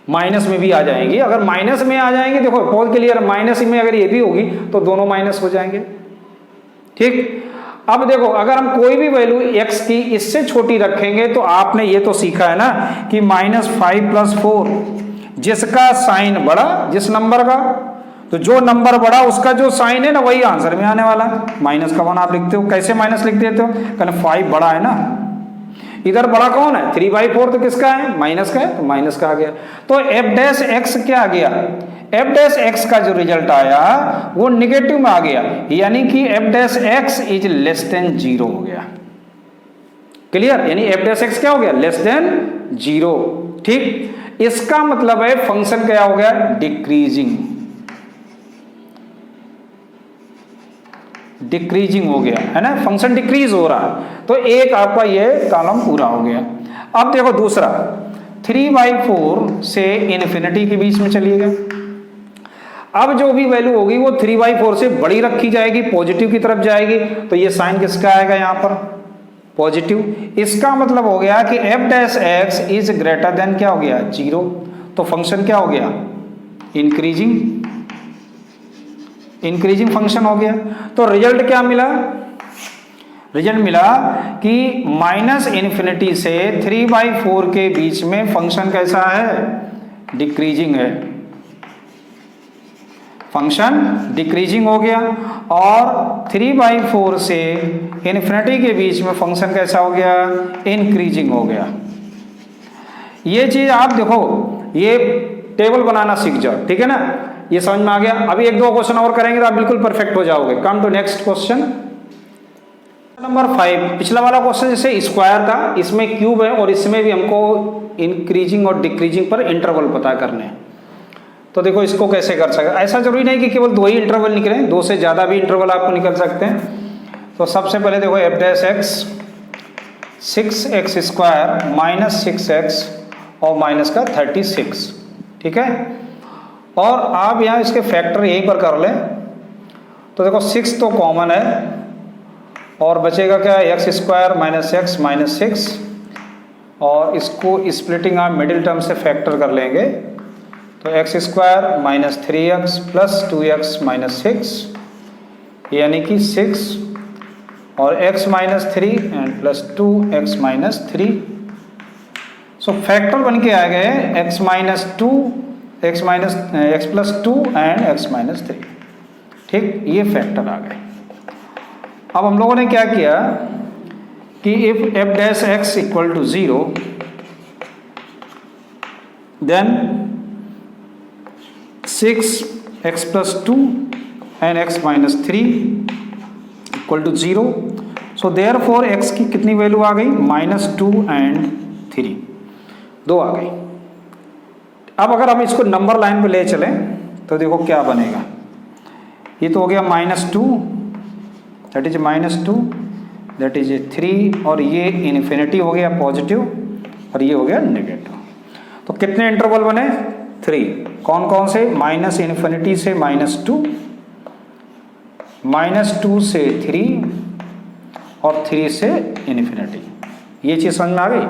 S1: माइनस में भी आ जाएंगी, अगर माइनस में आ जाएंगे, देखो बहुत क्लियर, माइनस में अगर ये भी होगी तो दोनों माइनस हो जाएंगे। ठीक, अब देखो अगर हम कोई भी वैल्यू x की इससे छोटी रखेंगे तो आपने ये तो सीखा है ना कि -5 + 4, जिसका साइन बड़ा, जिस नंबर का, तो जो नंबर बड़ा उसका जो साइन है ना वही आंसर में आने वाला है। -1 आप लिखते हो, कैसे माइनस लिख देते हो? कहना 5 बड़ा है ना, इधर बड़ा कौन है? 3/4 तो किसका है? माइनस का है, तो माइनस का आ गया। तो f' क्या आ गया? f' का जो रिजल्ट आया वो निगेटिव में आ गया, यानी कि f' इज लेस देन 0 हो गया। क्लियर? यानी f' क्या हो गया? Less than 0। ठीक, इसका मतलब है फंक्शन क्या हो गया? डिक्रीजिंग हो गया है ना, फंक्शन डिक्रीज हो रहा है। तो एक आपका ये कॉलम पूरा हो गया। अब देखो दूसरा, 3/4 से इन्फिनिटी के बीच में चलिएगा। अब जो भी वैल्यू होगी वो 3/4 से बड़ी रखी जाएगी, पॉजिटिव की तरफ जाएगी, तो ये साइन किसका आएगा? यहां पर पॉजिटिव। इसका मतलब हो गया कि f' इज ग्रेटर देन क्या हो गया? 0। तो फंक्शन क्या हो गया? इंक्रीजिंग फंक्शन हो गया। तो रिजल्ट क्या मिला? रिजल्ट मिला कि -∞ से 3/4 के बीच में फंक्शन कैसा है? डिक्रीजिंग है। फंक्शन डिक्रीजिंग हो गया। और 3/4 से इन्फिनिटी के बीच में फंक्शन कैसा हो गया? इंक्रीजिंग हो गया। ये चीज आप देखो, ये टेबल बनाना सीख जाओ, ठीक है ना? ये समझ में आ गया। अभी 1-2 क्वेश्चन और करेंगे तो आप बिल्कुल परफेक्ट हो जाओगे। Come to next question number 5। पिछला वाला क्वेश्चन जैसे स्क्वायर था, इसमें क्यूब है और इसमें भी हमको इंक्रीजिंग और डिक्रीजिंग पर इंटरवल पता करने हैं। तो देखो इसको कैसे कर सकते हैं। ऐसा जरूरी नहीं कि केवल 2 ही इंटरवल निकले, 2 से ज्यादा भी इंटरवल आपको निकल सकते हैं। तो सबसे पहले देखो f' 6x² - 6x और माइनस का 36, ठीक है। और आप यहाँ इसके फैक्टर यहीं पर कर लें। तो देखो 6 तो कॉमन है और बचेगा क्या? x² - x - 6, और इसको स्प्लिटिंग आप मिडिल टर्म से फैक्टर कर लेंगे। तो x² - 3x + 2x - 6, यानी कि 6 और x - 3 and +2x - 3। So factor बन के आ गए x - 2 x + 2 एंड x - 3। ठीक, ये फैक्टर आ गए। अब हम लोगों ने क्या किया कि if f' = 0 then 6x + 2 and x - 3 = 0। So therefore x की कितनी वैल्यू आ गई? -2 एंड 3, 2 आ गई। अब अगर हम इसको नंबर लाइन पे ले चलें तो देखो क्या बनेगा। ये तो हो गया -2, दैट इज -2, दैट इज 3, और ये इन्फिनिटी हो गया पॉजिटिव और ये हो गया नेगेटिव। तो कितने इंटरवल बने? 3। कौन कौन से? -∞ से -2, -2 से 3 और 3 से इन्फिनिटी। ये चीज समझ में आ गई।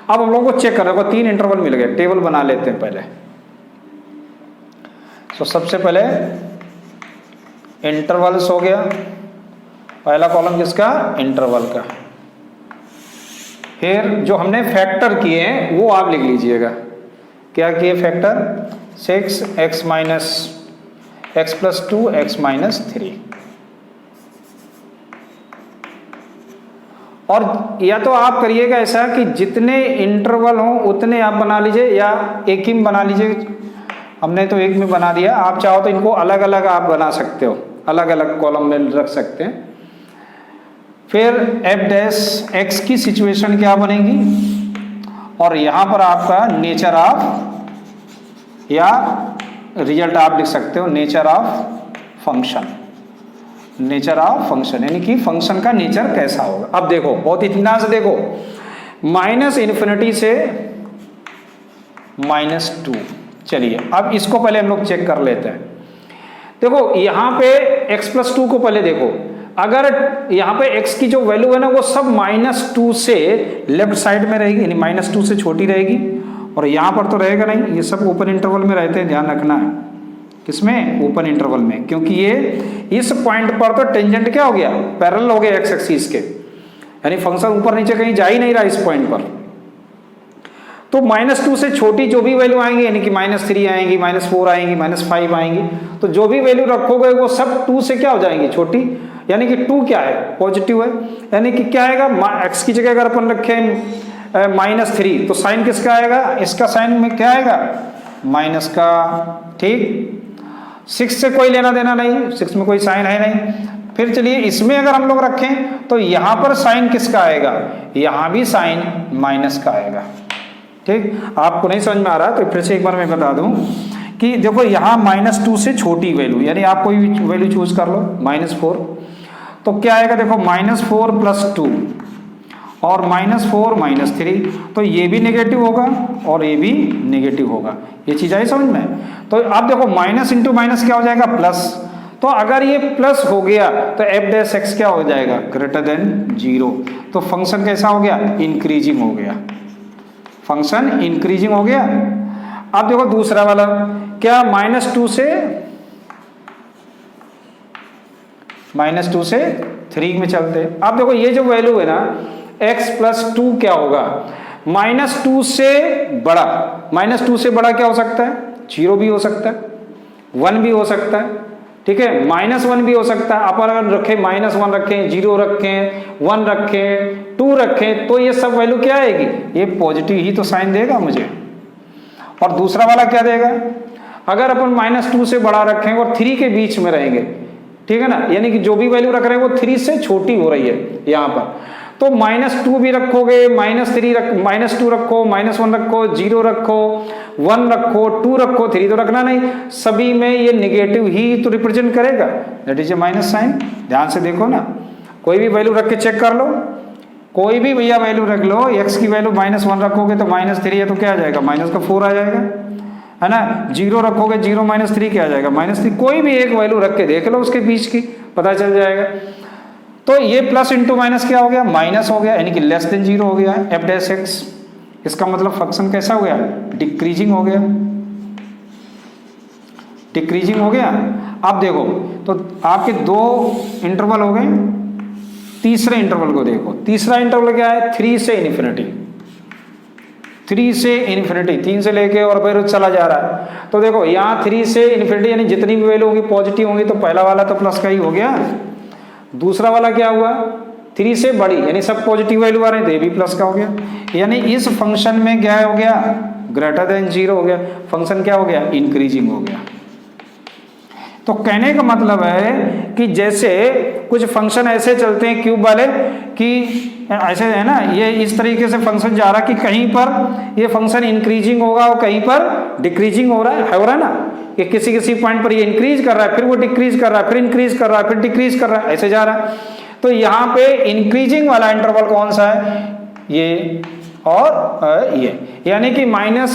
S1: अब हम लोगों को चेक करने को 3 इंटरवल मिल गए। टेबल बना लेते हैं पहले। तो सबसे पहले इंटरवल्स हो गया, पहला कॉलम किसका? इंटरवल का। फिर जो हमने फैक्टर किए हैं वो आप लिख लीजिएगा। क्या किए फैक्टर? 6x - x + 2 x - 3। और या तो आप करिएगा ऐसा कि जितने इंटरवल हों उतने आप बना लीजिए, या एक ही में बना लीजिए। हमने तो एक में बना दिया, आप चाहो तो इनको अलग अलग आप बना सकते हो, अलग अलग कॉलम में रख सकते हैं। फिर एफ डैश एक्स की सिचुएशन क्या बनेगी, और यहां पर आपका नेचर ऑफ, या रिजल्ट आप लिख सकते हो nature of function, nature of function, यानी कि फंक्शन का नेचर कैसा होगा। अब देखो बहुत इत्मीनान से देखो, माइनस इन्फिनिटी से -2। चलिए अब इसको पहले हम लोग चेक कर लेते हैं। देखो यहां पे x+2 को पहले देखो, अगर यहां पे x की जो वैल्यू है ना वो सब -2 से लेफ्ट साइड में रहेगी, यानी -2 से छोटी रहेगी, और यहां पर तो रहेगा नहीं, ये सब ओपन इंटरवल में रहते हैं, ध्यान रखना है। किसमें? ओपन इंटरवल में, क्योंकि ये इस पॉइंट पर तो टेंजेंट क्या हो गया, पैरेलल हो गया एक्स एक्सिस के, यानी फंक्शन ऊपर नीचे कहीं जा ही नहीं रहा इस पॉइंट पर। तो -2 से छोटी जो भी वैल्यू आएंगी, यानी कि -3 आएंगी, -4 आएंगी, -5 आएंगी, तो जो भी वैल्यू रखोगे वो सब 2 से क्या हो जाएंगी, छोटी, यानी कि 2 क्या है, पॉजिटिव है, यानी कि क्या आएगा, x की जगह अगर अपन रखें -3 तो साइन किसका आएगा, इसका साइन में क्या आएगा, माइनस का। ठीक, 6 से कोई लेना देना नहीं, 6 में कोई साइन है नहीं। फिर चलिए इसमें अगर हम लोग रखें तो यहां पर साइन किसका आएगा, यहां भी साइन माइनस का आएगा। ठीक, आपको नहीं समझ में आ रहा तो फिर से एक बार मैं बता दूं कि देखो यहां -2 से छोटी वैल्यू, यानी आप कोई भी वैल्यू चूज कर लो, -4, तो क्या आएगा, देखो -4 + 2 और -4 -3, तो ये भी नेगेटिव होगा और ये भी नेगेटिव होगा। ये चीज आई समझ में? तो अब देखो माइनस इंटू माइनस क्या हो जाएगा, प्लस। तो अगर ये प्लस हो गया तो एफ डैश एक्स क्या हो जाएगा, >0। तो फंक्शन कैसा हो गया, इंक्रीजिंग हो गया, फंक्शन इंक्रीजिंग हो गया। अब देखो दूसरा वाला क्या, -2 से 3 में चलते। अब देखो ये जो वैल्यू है ना x+2 क्या होगा, -2 से बड़ा, -2 से बड़ा क्या हो सकता है, 0 भी हो सकता है, 1 भी हो सकता है, ठीक है, -1 भी हो सकता है। अपन अगर रखें -1 रखें, 0 रखें, 1 रखें, 2 रखें, तो ये सब वैल्यू क्या आएगी, ये पॉजिटिव ही तो साइन देगा मुझे। और दूसरा वाला क्या देगा, अगर अपन -2 से बड़ा रखेंगे और 3 के बीच में रहेंगे, ठीक है ना, यानी कि जो भी वैल्यू रख रहे हैं वो 3 से छोटी हो रही है यहां पर, तो -2 भी रखोगे, -2 रखो, -1 रखो, 0 रखो, 1 रखो, 2 रखो, 3 तो रखना नहीं, सभी में ये निगेटिव ही तो रिप्रेजेंट करेगा, that is a minus sign. ध्यान से देखो ना, कोई भी वैल्यू रख के चेक कर लो, कोई भी भैया वैल्यू रख लो, x की वैल्यू -1 रखोगे तो -3 है, तो क्या आ जाएगा, -4 आ जाएगा, है ना। 0 रखोगे, 0 -3 क्या आ जाएगा, -3। कोई भी एक वैल्यू रख के देख लो उसके बीच की, पता चल जाएगा। तो ये प्लस इंटू माइनस क्या हो गया, माइनस हो गया, यानी कि <0 हो गया एफ डैश एक्स। इसका मतलब फंक्शन कैसा हो गया, डिक्रीजिंग हो गया, डिक्रीजिंग हो गया। अब देखो तो आपके 2 इंटरवल हो गए, तीसरे इंटरवल को देखो, तीसरा इंटरवल क्या है, 3 से इन्फिनिटी, 3 से इन्फिनिटी, 3 से लेके और फिर चला जा रहा है। तो देखो यहाँ 3 से इन्फिनिटी, यानी जितनी भी वैल्यू होगी पॉजिटिव होंगी, तो पहला वाला तो प्लस का ही हो गया, दूसरा वाला क्या हुआ, 3 से बड़ी, यानी सब पॉजिटिव वैल्यू आ रहे हैं, तो ये भी प्लस का हो गया, यानी इस फंक्शन में क्या हो गया, >0 हो गया, फंक्शन क्या हो गया, इंक्रीजिंग हो गया। तो कहने का मतलब है कि जैसे कुछ फंक्शन ऐसे चलते हैं क्यूब वाले कि ऐसे है ना, ये इस तरीके से फंक्शन जा रहा है कि कहीं पर ये फंक्शन इंक्रीजिंग होगा और कहीं पर डिक्रीजिंग हो रहा है ना, कि किसी पॉइंट पर ये इंक्रीज कर रहा है, फिर वो डिक्रीज कर रहा है, फिर इंक्रीज कर रहा है, फिर डिक्रीज कर रहा है, ऐसे जा रहा है। तो यहाँ पे इंक्रीजिंग वाला इंटरवल कौन सा है, ये और ये, यानी कि -∞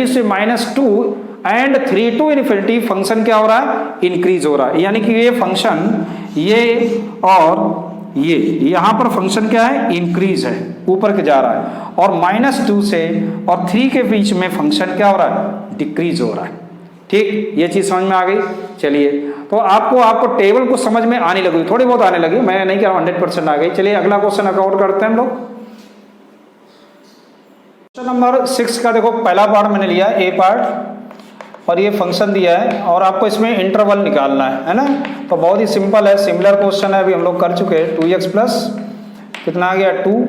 S1: से -2 एंड 3 to इन्फिनिटी फंक्शन क्या हो रहा है, इंक्रीज हो रहा है, यानी कि ये फंक्शन ये और ये यहां पर फंक्शन क्या है, इंक्रीज है, ऊपर के जा रहा है, और -2 से और 3 के बीच में फंक्शन क्या हो रहा है, डिक्रीज हो रहा है। ठीक, ये चीज समझ में आ गई। चलिए तो आपको टेबल को समझ में आने लगी, थोड़ी बहुत आने लगी, मैं नहीं कह रहा 100% आ गई। चलिए अगला क्वेश्चन अकाउंट करते हैं हम लोग। क्वेश्चन नंबर 6 का देखो पहला पार्ट मैंने लिया ए पार्ट, और ये फंक्शन दिया है और आपको इसमें इंटरवल निकालना है ना। तो बहुत ही सिंपल है, सिमिलर क्वेश्चन है, अभी हम लोग कर चुके हैं। 2x प्लस कितना आ गया 2,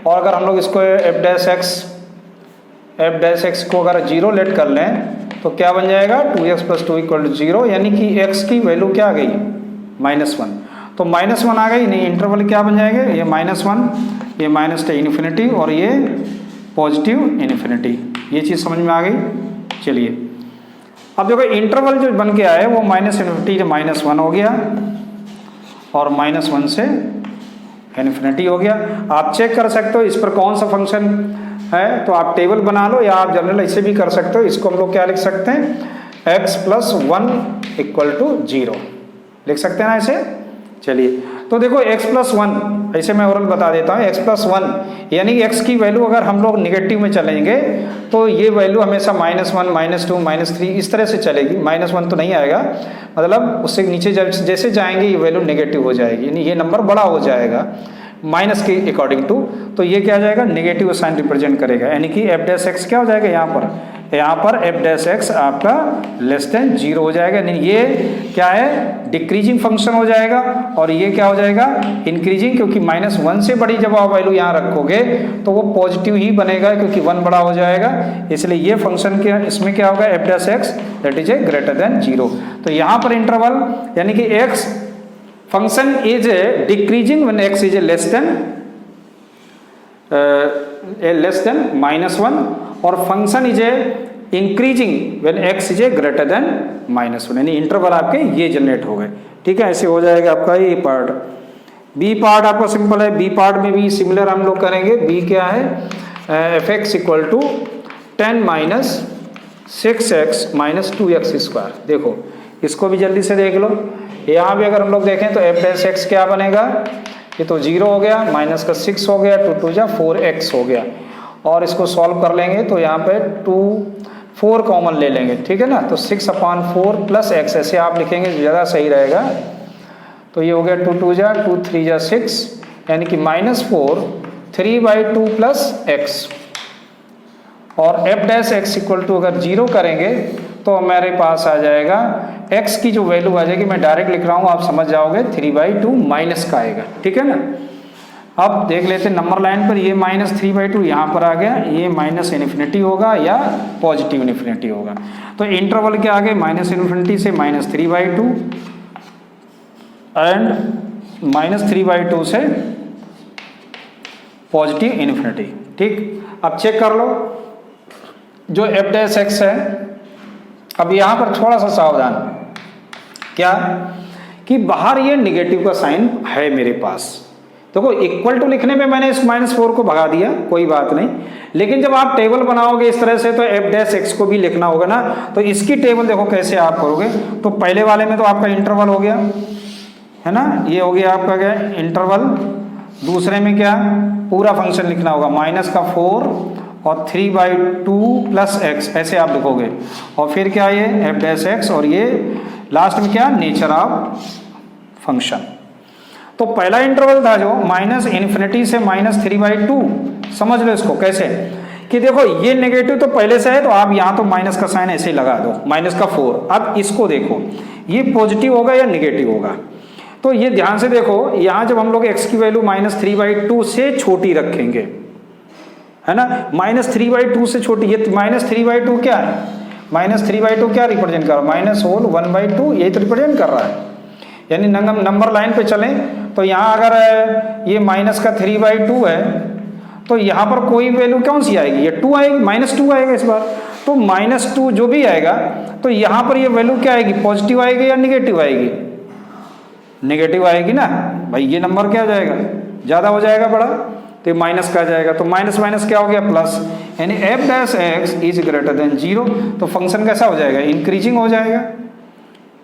S1: और अगर हम लोग इसको एफ डैश एक्स को अगर 0 लेट कर लें तो क्या बन जाएगा, 2x + 2 = 0, यानी कि x की वैल्यू क्या आ गई, -1। तो -1 आ गई, नहीं इंटरवल क्या बन जाएगा, ये -1, ये माइनस इन्फिनिटी और ये पॉजिटिव इन्फिनिटी। ये चीज़ समझ में आ गई। चलिए अब देखो इंटरवल जो बन के आया है वो -इन्फिनिटी से -1 हो गया और -1 से इन्फिनिटी हो गया। आप चेक कर सकते हो इस पर कौन सा फंक्शन है, तो आप टेबल बना लो या आप जनरल ऐसे भी कर सकते हो। इसको हम लोग क्या लिख सकते हैं, x + 1 = 0 लिख सकते हैं ना ऐसे। चलिए तो देखो x + 1 ऐसे मैं ओरल बता देता हूँ, x + 1 यानी कि x की वैल्यू अगर हम लोग निगेटिव में चलेंगे तो ये वैल्यू हमेशा -1, -2, -3 इस तरह से चलेगी। -1 तो नहीं आएगा, मतलब उससे नीचे जैसे जाएंगे ये वैल्यू नेगेटिव हो जाएगी, यानी ये नंबर बड़ा हो जाएगा माइनस के अकॉर्डिंग टू। तो ये क्या हो जाएगा, नेगेटिव साइन रिप्रेजेंट करेगा, यानी कि f' क्या हो जाएगा यहाँ पर f' आपका <0 हो जाएगा। यानी ये क्या है, डिक्रीजिंग फंक्शन हो जाएगा और ये क्या हो जाएगा, इंक्रीजिंग, क्योंकि -1 से बड़ी जब आप वैल्यू यहाँ रखोगे तो वो पॉजिटिव ही बनेगा क्योंकि 1 बड़ा हो जाएगा। इसलिए ये फंक्शन क्या, इसमें क्या होगा, f' दैट इज > 0। तो यहाँ पर इंटरवल यानी कि x function is decreasing when x is less then -1 और function is increasing when x is > -1, यानी इंटरवल आपके ये जनरेट हो गए। ठीक है, ऐसे हो जाएगा आपका ये पार्ट। बी पार्ट आपका सिंपल है, बी पार्ट में भी सिमिलर हम लोग करेंगे। बी क्या है, f(x) = 10 - 6x - 2x²। देखो इसको भी जल्दी से देख लो। यहाँ भी अगर हम लोग देखें तो f' क्या बनेगा, ये तो 0 हो गया, -6 हो गया, 2 × 2 = 4x हो गया। और इसको सॉल्व कर लेंगे तो यहाँ पे 4 कॉमन ले लेंगे, ठीक है ना। तो 6/4 + x ऐसे आप लिखेंगे ज़्यादा सही रहेगा। तो ये हो गया 2 × 2 = 2, 3 × 6 यानी कि -4 3/2 + x। और f' = अगर 0 करेंगे तो हमारे पास आ जाएगा x की जो वैल्यू आ जाएगी, मैं डायरेक्ट लिख रहा हूँ आप समझ जाओगे, 3/2 माइनस का आएगा, ठीक है ना। अब देख लेते हैं नंबर लाइन पर, ये -3/2 यहाँ पर आ गया, ये -इन्फिनिटी होगा या पॉजिटिव इन्फिनिटी होगा। तो इंटरवल के आगे -इन्फिनिटी से -3/2 एंड -3/2 से पॉजिटिव इन्फिनिटी। ठीक, अब चेक कर लो जो f' है। अब यहाँ पर थोड़ा सा सावधान, क्या कि बाहर ये निगेटिव का साइन है मेरे पास। देखो इक्वल टू लिखने में मैंने इस -4 को भगा दिया, कोई बात नहीं, लेकिन जब आप टेबल बनाओगे इस तरह से तो f' को भी लिखना होगा ना। तो इसकी टेबल देखो कैसे आप करोगे। तो पहले वाले में तो आपका इंटरवल हो गया है ना, ये हो गया आपका क्या इंटरवल। दूसरे में क्या, पूरा फंक्शन लिखना होगा, -4 और 3/2 + x ऐसे आप लिखोगे। और फिर क्या, ये f' और ये लास्ट में क्या, नेचर ऑफ फंक्शन। तो पहला इंटरवल था जो -इन्फिनिटी से -3/2, समझ लो इसको कैसे कि देखो ये नेगेटिव तो पहले से है तो आप यहाँ तो माइनस का साइन ऐसे ही लगा दो, -4। अब इसको देखो ये पॉजिटिव होगा या निगेटिव होगा। तो ये ध्यान से देखो, यहाँ जब हम लोग x की वैल्यू -3/2 से छोटी रखेंगे, है ना, -3/2 से छोटी, ये -3/2 क्या है, -3/2 क्या रिप्रेजेंट कर रहा है, -1/2 यही तो रिप्रेजेंट कर रहा है। यानी नंबर लाइन पे चलें तो यहाँ अगर ये -3/2 है तो यहाँ पर कोई वैल्यू कौन सी आएगी, ये 2 आएगी, -2 आएगा इस बार। तो -2 जो भी आएगा तो यहाँ पर ये वैल्यू क्या आएगी, पॉजिटिव आएगी या निगेटिव आएगी, नेगेटिव आएगी ना भाई। ये नंबर क्या हो जाएगा, ज़्यादा हो जाएगा बड़ा, तो माइनस का जाएगा। तो माइनस माइनस क्या हो गया, प्लस, यानी f' इज > 0। तो फंक्शन कैसा हो जाएगा, इंक्रीजिंग हो जाएगा,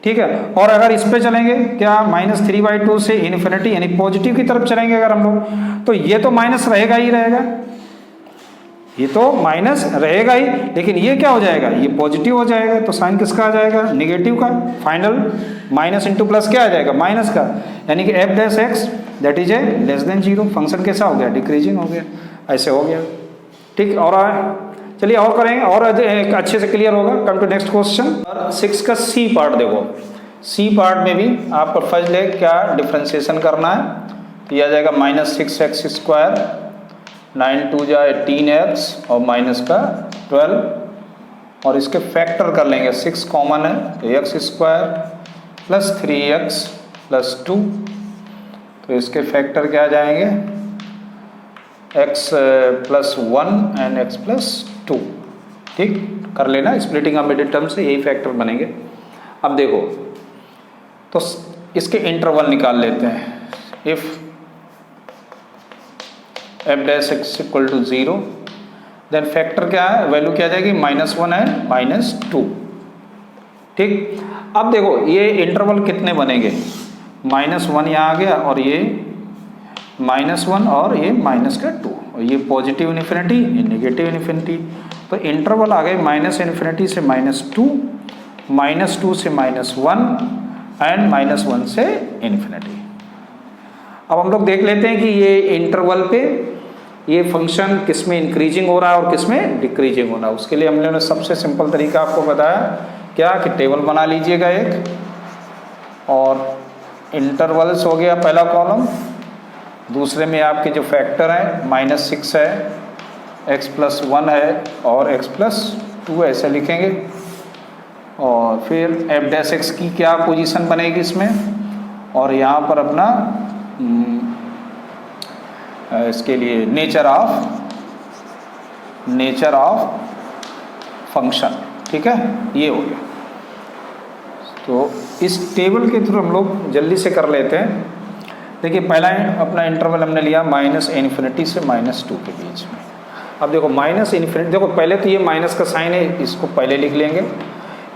S1: ठीक है। और अगर इस पे चलेंगे क्या, -3/2 से इन्फिनिटी यानी पॉजिटिव की तरफ चलेंगे अगर हम लोग, तो ये तो माइनस रहेगा ही रहेगा, ये तो माइनस रहेगा ही, लेकिन ये क्या हो जाएगा, ये पॉजिटिव हो जाएगा। तो साइन किसका आ जाएगा, निगेटिव का। फाइनल माइनस इंटू प्लस क्या आ जाएगा, माइनस का, यानी कि f' दैट इज <0। फंक्शन कैसा हो गया, डिक्रीजिंग हो गया, ऐसे हो गया, ठीक। और चलिए और करेंगे और अच्छे से क्लियर होगा। कम टू नेक्स्ट क्वेश्चन। 6 का सी पार्ट देखो, सी पार्ट में भी आपको फर्स्ट ले क्या डिफ्रेंसिएशन करना है, तो यह आ जाएगा -6x², 9 × 2 = 18x और माइनस का 12, और इसके फैक्टर कर लेंगे, 6 कॉमन है तो x² + 3x + 2 तो इसके फैक्टर क्या आ जाएंगे, x+1 एंड x+2। ठीक, कर लेना स्प्लिटिंग ऑफ मिडिल टर्म से यही फैक्टर बनेंगे। अब देखो तो इसके इंटरवल निकाल लेते हैं। इफ f'(x=0) देन फैक्टर क्या है, वैल्यू क्या आ जाएगी, -1 एंड -2। ठीक, अब देखो ये इंटरवल कितने बनेंगे, -1 यहाँ आ गया और ये -1 और ये -2, और ये पॉजिटिव इन्फिनिटी, ये नेगेटिव इन्फिनिटी। तो इंटरवल आ गए -∞ से -2, -2 से -1 एंड -1 से इन्फिनिटी। अब हम लोग देख लेते हैं कि ये इंटरवल पे ये फंक्शन किस में इंक्रीजिंग हो रहा है और किस में डिक्रीजिंग हो रहा है। उसके लिए हमने सबसे सिंपल तरीका आपको बताया क्या, कि टेबल बना लीजिएगा एक, और इंटरवल्स हो गया पहला कॉलम, दूसरे में आपके जो फैक्टर है -6 है, x+1 है और x+2 ऐसे लिखेंगे। और फिर f' की क्या पोजीशन बनेगी इसमें, और यहाँ पर अपना इसके लिए नेचर ऑफ फंक्शन। ठीक है, ये हो गया। तो इस टेबल के थ्रू हम लोग जल्दी से कर लेते हैं। देखिए पहला अपना इंटरवल हमने लिया -∞ से -2 के बीच में। अब देखो -∞, देखो पहले तो ये माइनस का साइन है, इसको पहले लिख लेंगे।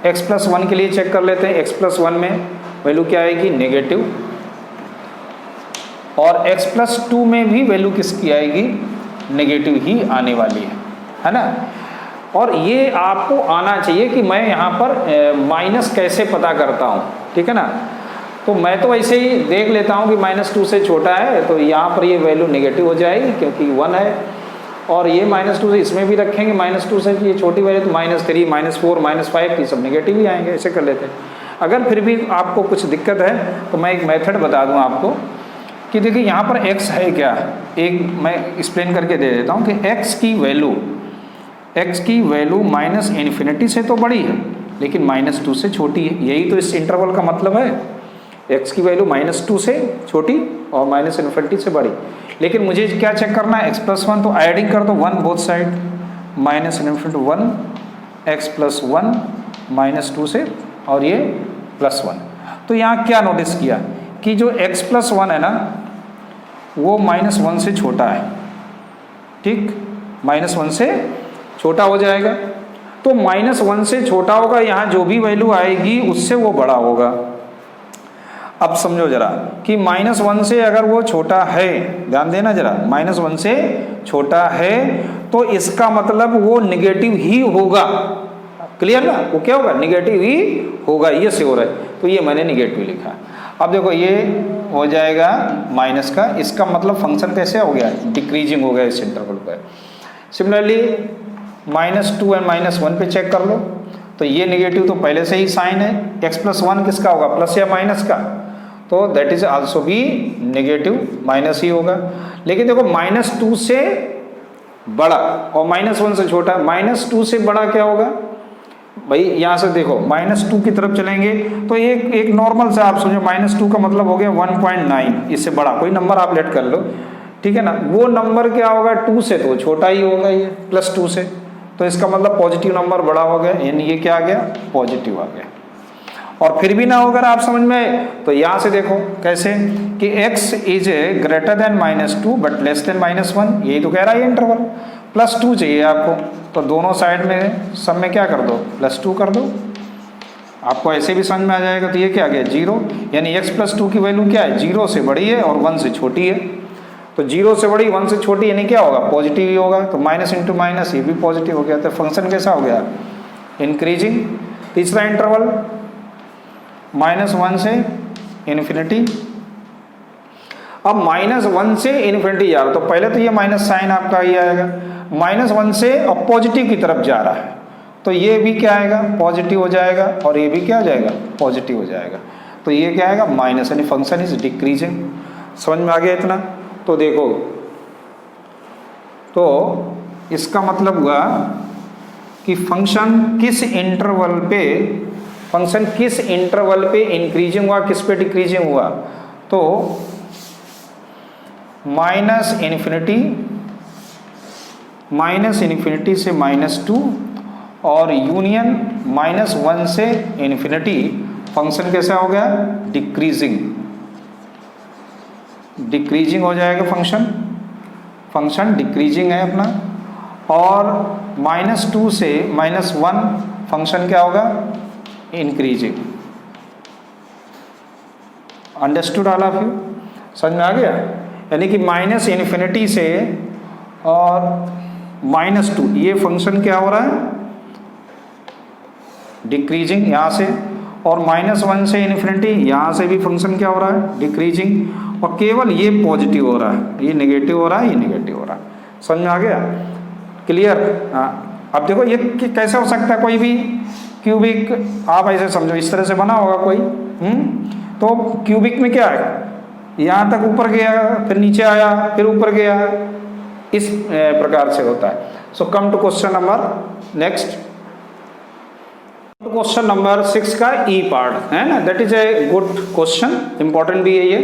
S1: x+1 के लिए चेक कर लेते हैं। x+1 में वैल्यू क्या आएगी, नेगेटिव, और x+2 में भी वैल्यू किसकी आएगी, नेगेटिव ही आने वाली है ना। और ये आपको आना चाहिए कि मैं यहाँ पर माइनस कैसे पता करता हूँ। ठीक है ना, तो मैं तो ऐसे ही देख लेता हूँ कि -2 से छोटा है, तो यहाँ पर ये वैल्यू नेगेटिव हो जाएगी क्योंकि 1 है, और ये -2 से इसमें भी रखेंगे, -2 से ये छोटी वैल्यू तो -3, -4, -5 ये सब नेगेटिव ही आएंगे। ऐसे कर लेते हैं। अगर फिर भी आपको कुछ दिक्कत है तो मैं एक मेथड बता दूँ आपको कि देखिए यहाँ पर x है क्या, एक मैं एक्सप्लेन करके दे देता हूँ कि x की वैल्यू -∞ से तो बड़ी है लेकिन -2 से छोटी है। यही तो इस इंटरवल का मतलब है, x की वैल्यू -2 से छोटी और -∞ से बड़ी। लेकिन मुझे क्या चेक करना है, x+1, तो एडिंग कर दो 1 बोथ साइड, -∞1 x+1 -2 से और ये +1। तो यहाँ क्या नोटिस किया कि जो x+1 है ना वो -1 से छोटा है। ठीक, -1 से छोटा हो जाएगा, तो -1 से छोटा होगा, यहाँ जो भी वैल्यू आएगी उससे वो बड़ा होगा। अब समझो जरा कि -1 से अगर वो छोटा है, ध्यान देना जरा, -1 से छोटा है तो इसका मतलब वो नेगेटिव ही होगा। क्लियर ना, वो क्या होगा, नेगेटिव ही होगा, ये से हो रहा है, तो ये मैंने नेगेटिव लिखा। अब देखो ये हो जाएगा माइनस का, इसका मतलब फंक्शन कैसे हो गया, डिक्रीजिंग हो गया इस इंटरवल पर। सिमिलरली -2 एंड -1 पे चेक कर लो, तो ये नेगेटिव तो पहले से ही साइन है, x+1 किसका होगा, प्लस या माइनस का, तो दैट इज आल्सो भी नेगेटिव, माइनस ही होगा। लेकिन देखो -2 से बड़ा और -1 से छोटा, -2 से बड़ा क्या होगा भाई, यहाँ से देखो -2 की तरफ चलेंगे तो एक नॉर्मल सा आप समझो, -2 का मतलब हो गया 1.9, इससे बड़ा कोई नंबर आप लेट कर लो। ठीक है ना, वो नंबर क्या होगा 2 से तो छोटा ही होगा, ये +2 से, तो इसका मतलब पॉजिटिव नंबर बड़ा हो गया, यानी ये क्या आ गया, पॉजिटिव आ गया। और फिर भी ना होगा आप समझ में, तो यहाँ से देखो कैसे कि x is greater then -2 but less than -1, यही तो कह रहा है ये इंटरवल। +2 चाहिए आपको, तो दोनों साइड में सब में क्या कर दो, +2 कर दो, आपको ऐसे भी समझ में आ जाएगा। तो ये क्या आ गया 0, यानी x+2 की वैल्यू क्या है, 0 से बड़ी है और 1 से छोटी है। तो 0 से बड़ी 1 से छोटी यानी क्या होगा, पॉजिटिव ही होगा, तो माइनस इंटू माइनस ये भी पॉजिटिव हो गया। तो फंक्शन कैसा हो गया, इंक्रीजिंग। तीसरा इंटरवल -1 से इन्फिनिटी। अब -1 से इन्फिनिटी जा रहा, तो पहले तो ये माइनस साइन आपका ये आएगा, -1 से अब पॉजिटिव की तरफ जा रहा है, तो ये भी क्या आएगा, पॉजिटिव हो जाएगा, और ये भी क्या हो जाएगा, पॉजिटिव हो जाएगा। तो ये क्या आएगा, माइनस, यानी फंक्शन इज डिक्रीजिंग। समझ में आ गया इतना। तो देखो, तो इसका मतलब हुआ कि फंक्शन किस इंटरवल पे इंक्रीजिंग हुआ, किस पे डिक्रीजिंग हुआ। तो माइनस इन्फिनिटी से -2 और यूनियन -1 से इन्फिनिटी, फंक्शन कैसा हो गया? डिक्रीजिंग हो जाएगा फंक्शन डिक्रीजिंग है अपना। और -2 से -1 फंक्शन क्या होगा? Increasing. Understood all of you? समझ में आ गया? यानी कि माइनस इन्फिनिटी से और -2 ये फंक्शन क्या हो रहा है? डिक्रीजिंग यहाँ से, और -1 से इन्फिनिटी यहाँ से भी फंक्शन क्या हो रहा है? डिक्रीजिंग। और केवल ये पॉजिटिव हो रहा है, ये नेगेटिव हो रहा है, ये नेगेटिव हो रहा है। समझ में आ गया? क्लियर? हाँ। अब देखो ये कैसे हो सकता है? कोई भी क्यूबिक, आप ऐसे समझो इस तरह से बना होगा कोई, तो क्यूबिक में क्या है? यहाँ तक ऊपर गया, फिर नीचे आया, फिर ऊपर गया, इस प्रकार से होता है। So come to question number next. Question number 6 का ई पार्ट है ना, that is a good question, important भी है ये।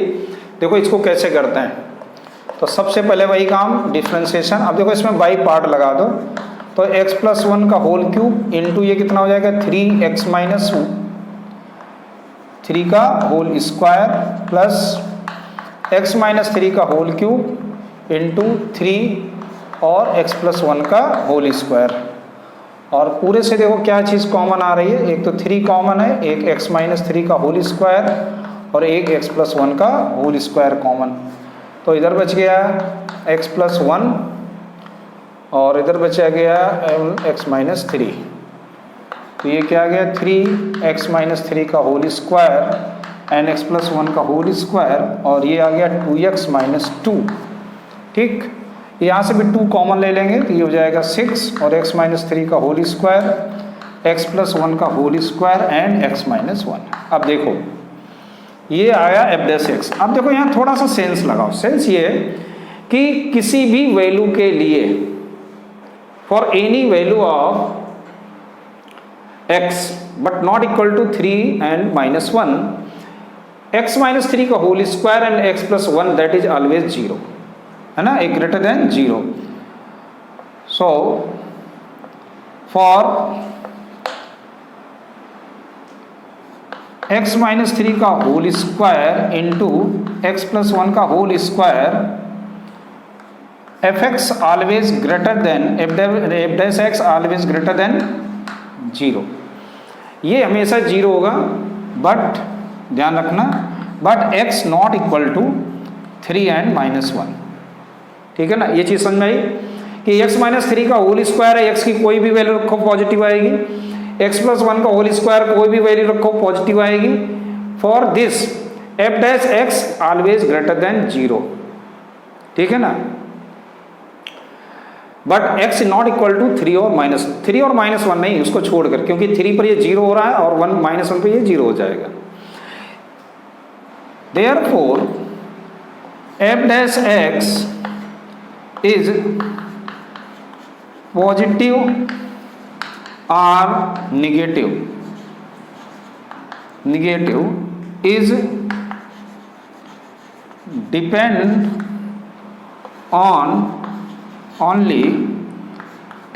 S1: देखो इसको कैसे करते हैं, तो सबसे पहले वही काम, डिफरेंशिएशन। अब देखो इसमें बाई पार्ट लगा दो, तो x+1 का होल क्यूब इंटू ये कितना हो जाएगा? 3x - 3 का होल स्क्वायर प्लस x - 3 का होल क्यूब इंटू 3 और x+1 का होल स्क्वायर। और पूरे से देखो क्या चीज़ कॉमन आ रही है? एक तो 3 कॉमन है, एक x - 3 का होल स्क्वायर और एक x+1 का होल स्क्वायर कॉमन। तो इधर बच गया x+1 और इधर बचा गया x - 3। तो ये क्या आ गया? 3x - 3 का होल स्क्वायर एंड x+1 का होल स्क्वायर, और ये आ गया 2x - 2। ठीक, यहाँ से भी 2 कॉमन ले लेंगे तो ये हो जाएगा 6 और x - 3 का होल स्क्वायर, x+1 का होल स्क्वायर एंड x - 1। अब देखो ये आया f'(x). अब देखो यहाँ थोड़ा सा सेंस लगाओ। सेंस ये कि किसी भी वैल्यू के लिए, for any value of x but not equal to 3 and -1, x - 3 का whole square and x+1 that is always 0, है ना, एक greater than 0। So for x - 3 का होल स्क्वायर इंटू x+1 का whole square, f(x) always greater than f'(x) always greater than 0। ये हमेशा 0 होगा, बट ध्यान रखना, but x not equal to 3 and -1। ठीक है ना, ये चीज़ समझ में आई कि x - 3 का होल स्क्वायर है, x की कोई भी वैल्यू रखो पॉजिटिव आएगी, x+1 का होल स्क्वायर कोई भी वैल्यू रखो पॉजिटिव आएगी। For this f'(x) always greater than 0। ठीक है ना, but x not equal to 3 और -1 नहीं, उसको छोड़कर, क्योंकि 3 पर ये 0 हो रहा है और -1 पर ये 0 हो जाएगा। देयरफॉर f'(x) इज पॉजिटिव और negative is depend on only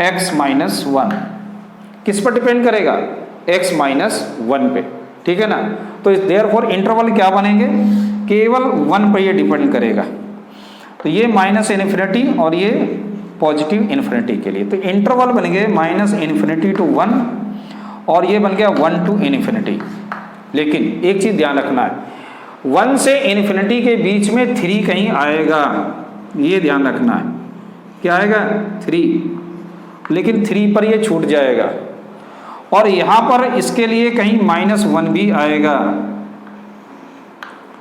S1: x - 1। किस पर डिपेंड करेगा? x - 1 पे। ठीक है ना, तो देयरफॉर इंटरवल क्या बनेंगे? केवल 1 पर ये डिपेंड करेगा। तो ये -इन्फिनिटी और ये पॉजिटिव इन्फिनिटी के लिए, तो इंटरवल बन गए -इन्फिनिटी टू 1 और ये बन गया 1 to इन्फिनिटी। लेकिन एक चीज़ ध्यान रखना है, 1 से इन्फिनिटी के बीच में 3 कहीं आएगा, ये ध्यान रखना है। क्या आएगा? 3, लेकिन 3 पर ये छूट जाएगा। और यहाँ पर इसके लिए कहीं -1 भी आएगा,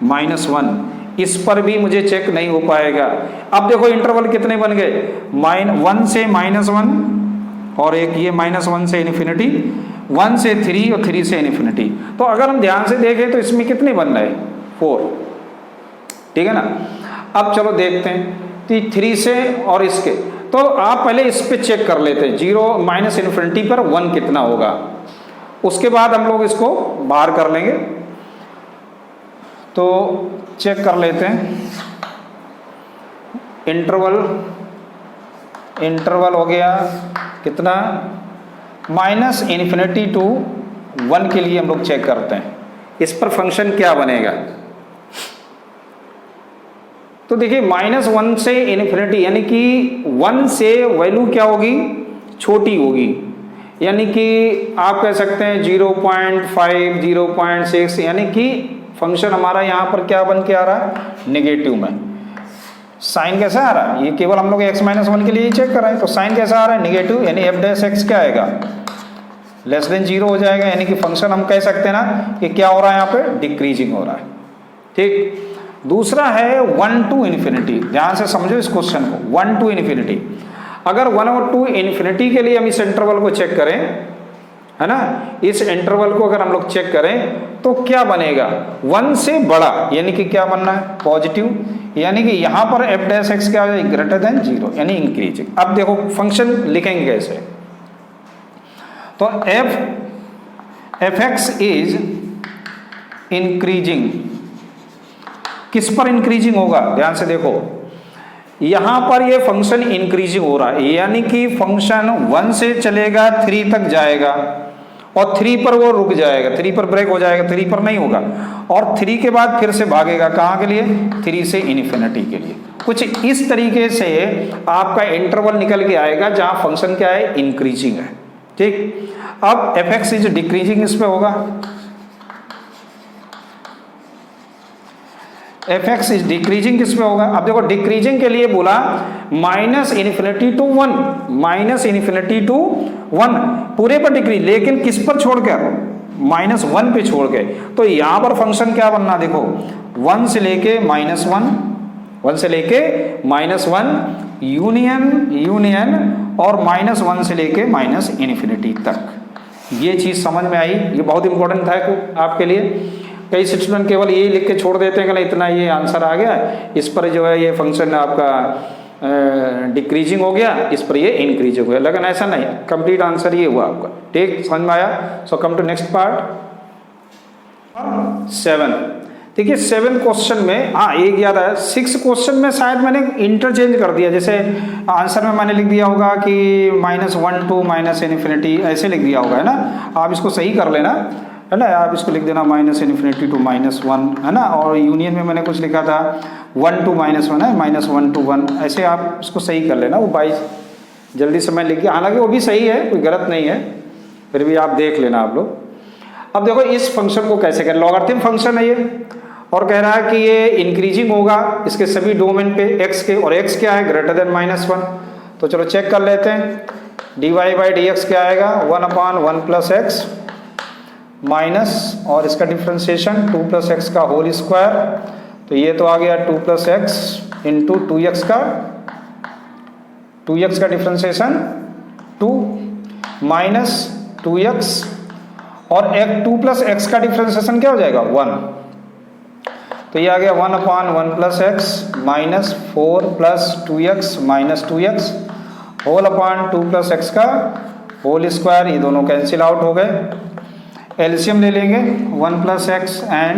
S1: -1, इस पर भी मुझे चेक नहीं हो पाएगा। अब देखो इंटरवल कितने बन गए? 1 से -1 और एक ये -1 से इन्फिनिटी, 1 से 3 और 3 से इन्फिनिटी। तो अगर हम ध्यान से देखें तो इसमें कितने बन रहे? 4। ठीक है ना, अब चलो देखते हैं 3 से और इसके, तो आप पहले इस पे चेक कर लेते हैं 0 इन्फिनिटी पर 1 कितना होगा, उसके बाद हम लोग इसको बाहर कर लेंगे। तो चेक कर लेते हैं इंटरवल हो गया कितना, -∞ to 1 के लिए हम लोग चेक करते हैं इस पर फंक्शन क्या बनेगा। तो देखिए -1 से इन्फिनिटी यानी कि 1 से वैल्यू क्या होगी, छोटी होगी, यानी कि आप कह सकते हैं 0.5 0.6, यानी कि फंक्शन हमारा यहाँ पर क्या बन के आ रहा है, नेगेटिव में। साइन कैसा आ रहा है, ये केवल हम लोग x-1 के लिए ही चेक कर रहे हैं, तो साइन कैसा आ रहा है, नेगेटिव, यानी f' क्या आएगा, <0 हो जाएगा, यानी कि फंक्शन हम कह सकते हैं ना कि क्या हो रहा है यहाँ पे, डिक्रीजिंग हो रहा है। ठीक, दूसरा है 1 to इन्फिनिटी, ध्यान से समझो इस क्वेश्चन को, 1 to इन्फिनिटी। अगर 1 और 2 इन्फिनिटी के लिए हम इस इंटरवल को चेक करें, है ना, इस इंटरवल को अगर हम लोग चेक करें तो क्या बनेगा, 1 से बड़ा, यानी कि क्या बनना है, पॉजिटिव, यानी कि यहां पर f' क्या है, ग्रेटर देन 0, यानी इंक्रीजिंग। अब देखो फंक्शन लिखेंगे कैसे, तो f(x) इज इंक्रीजिंग, किस पर इंक्रीजिंग होगा, ध्यान से देखो, यहां पर ये फंक्शन इंक्रीजिंग हो रहा है, यानी कि फंक्शन 1 से चलेगा 3 तक जाएगा और 3 पर वो रुक जाएगा, 3 पर ब्रेक हो जाएगा, 3 पर नहीं होगा, और 3 के बाद फिर से भागेगा कहाँ के लिए, 3 से इन्फिनिटी के लिए। कुछ इस तरीके से आपका इंटरवल निकल के आएगा जहां फंक्शन क्या है, इंक्रीजिंग है। ठीक, अब f(x) इज डिक्रीजिंग, इस पे होगा f(x) इज डिक्रीजिंग, किस पे होगा, अब देखो डिक्रीजिंग के लिए बोला -∞ to 1, -∞ to 1 पूरे पर डिक्रीज, लेकिन किस पर छोड़कर, -1 पे छोड़ के, तो यहां पर फंक्शन क्या बनना, देखो 1 से लेके -1, 1 से लेके -1 यूनियन और -1 से लेके -∞ तक। ये चीज समझ में आई, ये बहुत इंपॉर्टेंट था आपके लिए। कई स्टूडेंट केवल यही लिख के छोड़ देते हैं कि इतना ये आंसर आ गया, इस पर जो है ये फंक्शन आपका डिक्रीजिंग हो गया, इस पर ये इंक्रीजिंग हो गया, लेकिन ऐसा नहीं, कंप्लीट आंसर ये हुआ आपका। ठीक, समझ में आया। So come to next part 7। देखिए 7 क्वेश्चन में, हाँ एक याद आया, 6 क्वेश्चन में शायद मैंने इंटरचेंज कर दिया, जैसे आंसर में मैंने लिख दिया होगा कि -1 to -∞ ऐसे लिख दिया होगा, है ना, आप इसको सही कर लेना, है ना, आप इसको लिख देना -∞ to -1, है ना, और यूनियन में मैंने कुछ लिखा था 1 to -1 है, -1 to 1, ऐसे आप इसको सही कर लेना, वो 22 जल्दी से मैं लिख दिया, हालांकि वो भी सही है, कोई गलत नहीं है, फिर भी आप देख लेना आप लोग। अब देखो इस फंक्शन को कैसे करें, लॉगरिथम फंक्शन है ये, और कह रहा है कि ये इंक्रीजिंग होगा इसके सभी डोमेन पे x के, और x क्या है, ग्रेटर देन -1, तो चलो चेक कर लेते हैं, dy/dx क्या आएगा, 1/1 + x माइनस, और इसका डिफ्रेंसिएशन 2 + x का होल स्क्वायर, तो ये तो आ गया 2 + x इंटू 2x का डिफ्रेंसिएशन 2 माइनस 2x, और 2 + x का डिफ्रेंसिएशन क्या हो जाएगा, 1, तो ये आ गया 1/1 + x minus 4 + 2x minus 2x whole upon 2 + x का होल स्क्वायर, ये दोनों कैंसिल आउट हो गए, एलसीएम ले लेंगे 1 + x एंड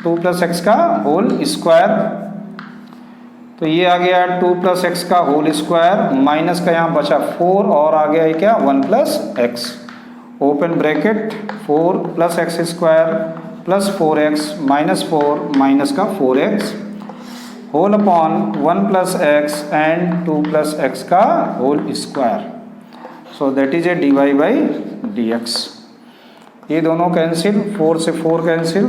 S1: 2 + x का होल स्क्वायर, तो ये आ गया 2 + x का होल स्क्वायर, माइनस का यहाँ बचा 4, और आ गया ये क्या, 1 + x, open bracket 4 + x² + 4x -4 minus का 4x whole upon 1 + x and 2 + x का whole square, so that is a dy/dx। ये दोनों कैंसिल, 4 से 4 कैंसिल,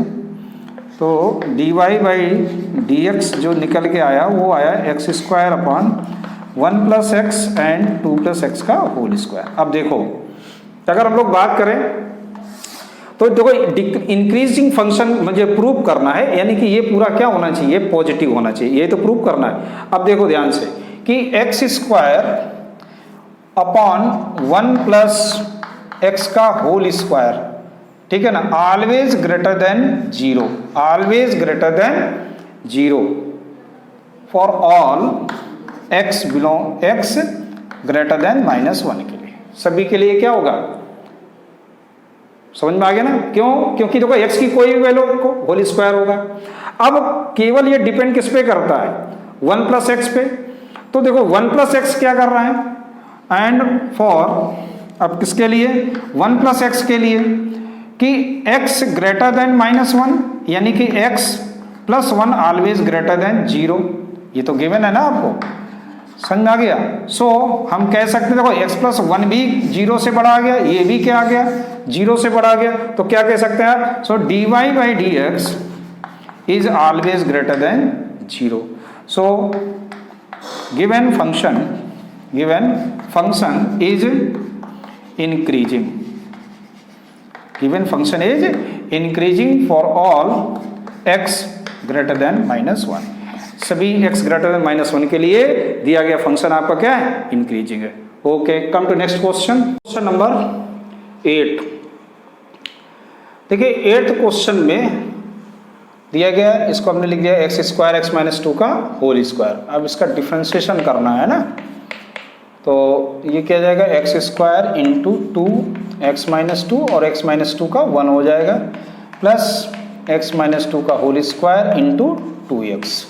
S1: तो dy/dx जो निकल के आया वो आया x² upon 1 + x and 2 + x का होल स्क्वायर। अब देखो अगर हम लोग बात करें तो देखो इंक्रीजिंग फंक्शन मुझे प्रूव करना है, यानी कि ये पूरा क्या होना चाहिए, पॉजिटिव होना चाहिए, ये तो प्रूव करना है। अब देखो ध्यान से कि x² अपॉन 1 + x का होल स्क्वायर, ठीक है ना, always greater than 0, always greater than 0 for all x greater then -1 के लिए, सभी के लिए क्या होगा, समझ में आ गया ना, क्यों, क्योंकि देखो x की कोई भी वैल्यू को होल स्क्वायर होगा। अब केवल ये डिपेंड किस पे करता है, 1 + x पे, तो देखो 1 प्लस एक्स क्या कर रहा है, एंड फॉर, अब किसके लिए, 1 प्लस एक्स के लिए कि x ग्रेटर देन -1, यानी कि x plus 1 always greater than 0, ये तो गिवन है ना आपको, समझ आ गया। सो हम कह सकते हैं देखो x प्लस 1 भी 0 से बड़ा आ गया, ये भी क्या आ गया, 0 से बड़ा आ गया, तो क्या कह सकते हैं आप, सो dy by D x is always greater than 0। So given function is increasing, given function is increasing for all x greater then -1, सभी x ग्रेटर देन -1 के लिए दिया गया फंक्शन आपका क्या है, इंक्रीजिंग है। Okay, come to next question, question number 8। देखिए 8th क्वेश्चन में दिया गया, इसको हमने लिख दिया x स्क्वायर एक्स माइनस 2 का होल स्क्वायर। अब इसका डिफ्रेंसिएशन करना है ना, तो ये क्या जाएगा, x square into 2x minus 2 और x माइनस 2 का 1 हो जाएगा, प्लस x माइनस 2 का होल स्क्वायर इंटू 2x।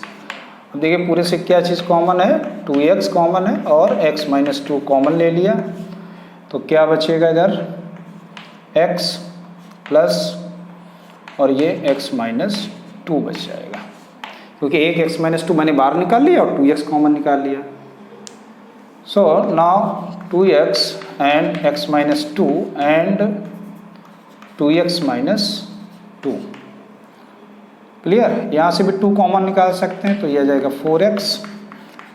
S1: अब देखिए पूरे से क्या चीज़ कॉमन है, 2x कॉमन है और x माइनस 2 कॉमन ले लिया, तो क्या बचेगा इधर, x प्लस और ये x माइनस 2 बच जाएगा, क्योंकि एक x माइनस 2 मैंने बाहर निकाल लिया और 2x कॉमन निकाल लिया। So now 2x and x minus 2 and 2x minus 2, clear. यहाँ से भी 2 कॉमन निकाल सकते हैं, तो यह जाएगा 4x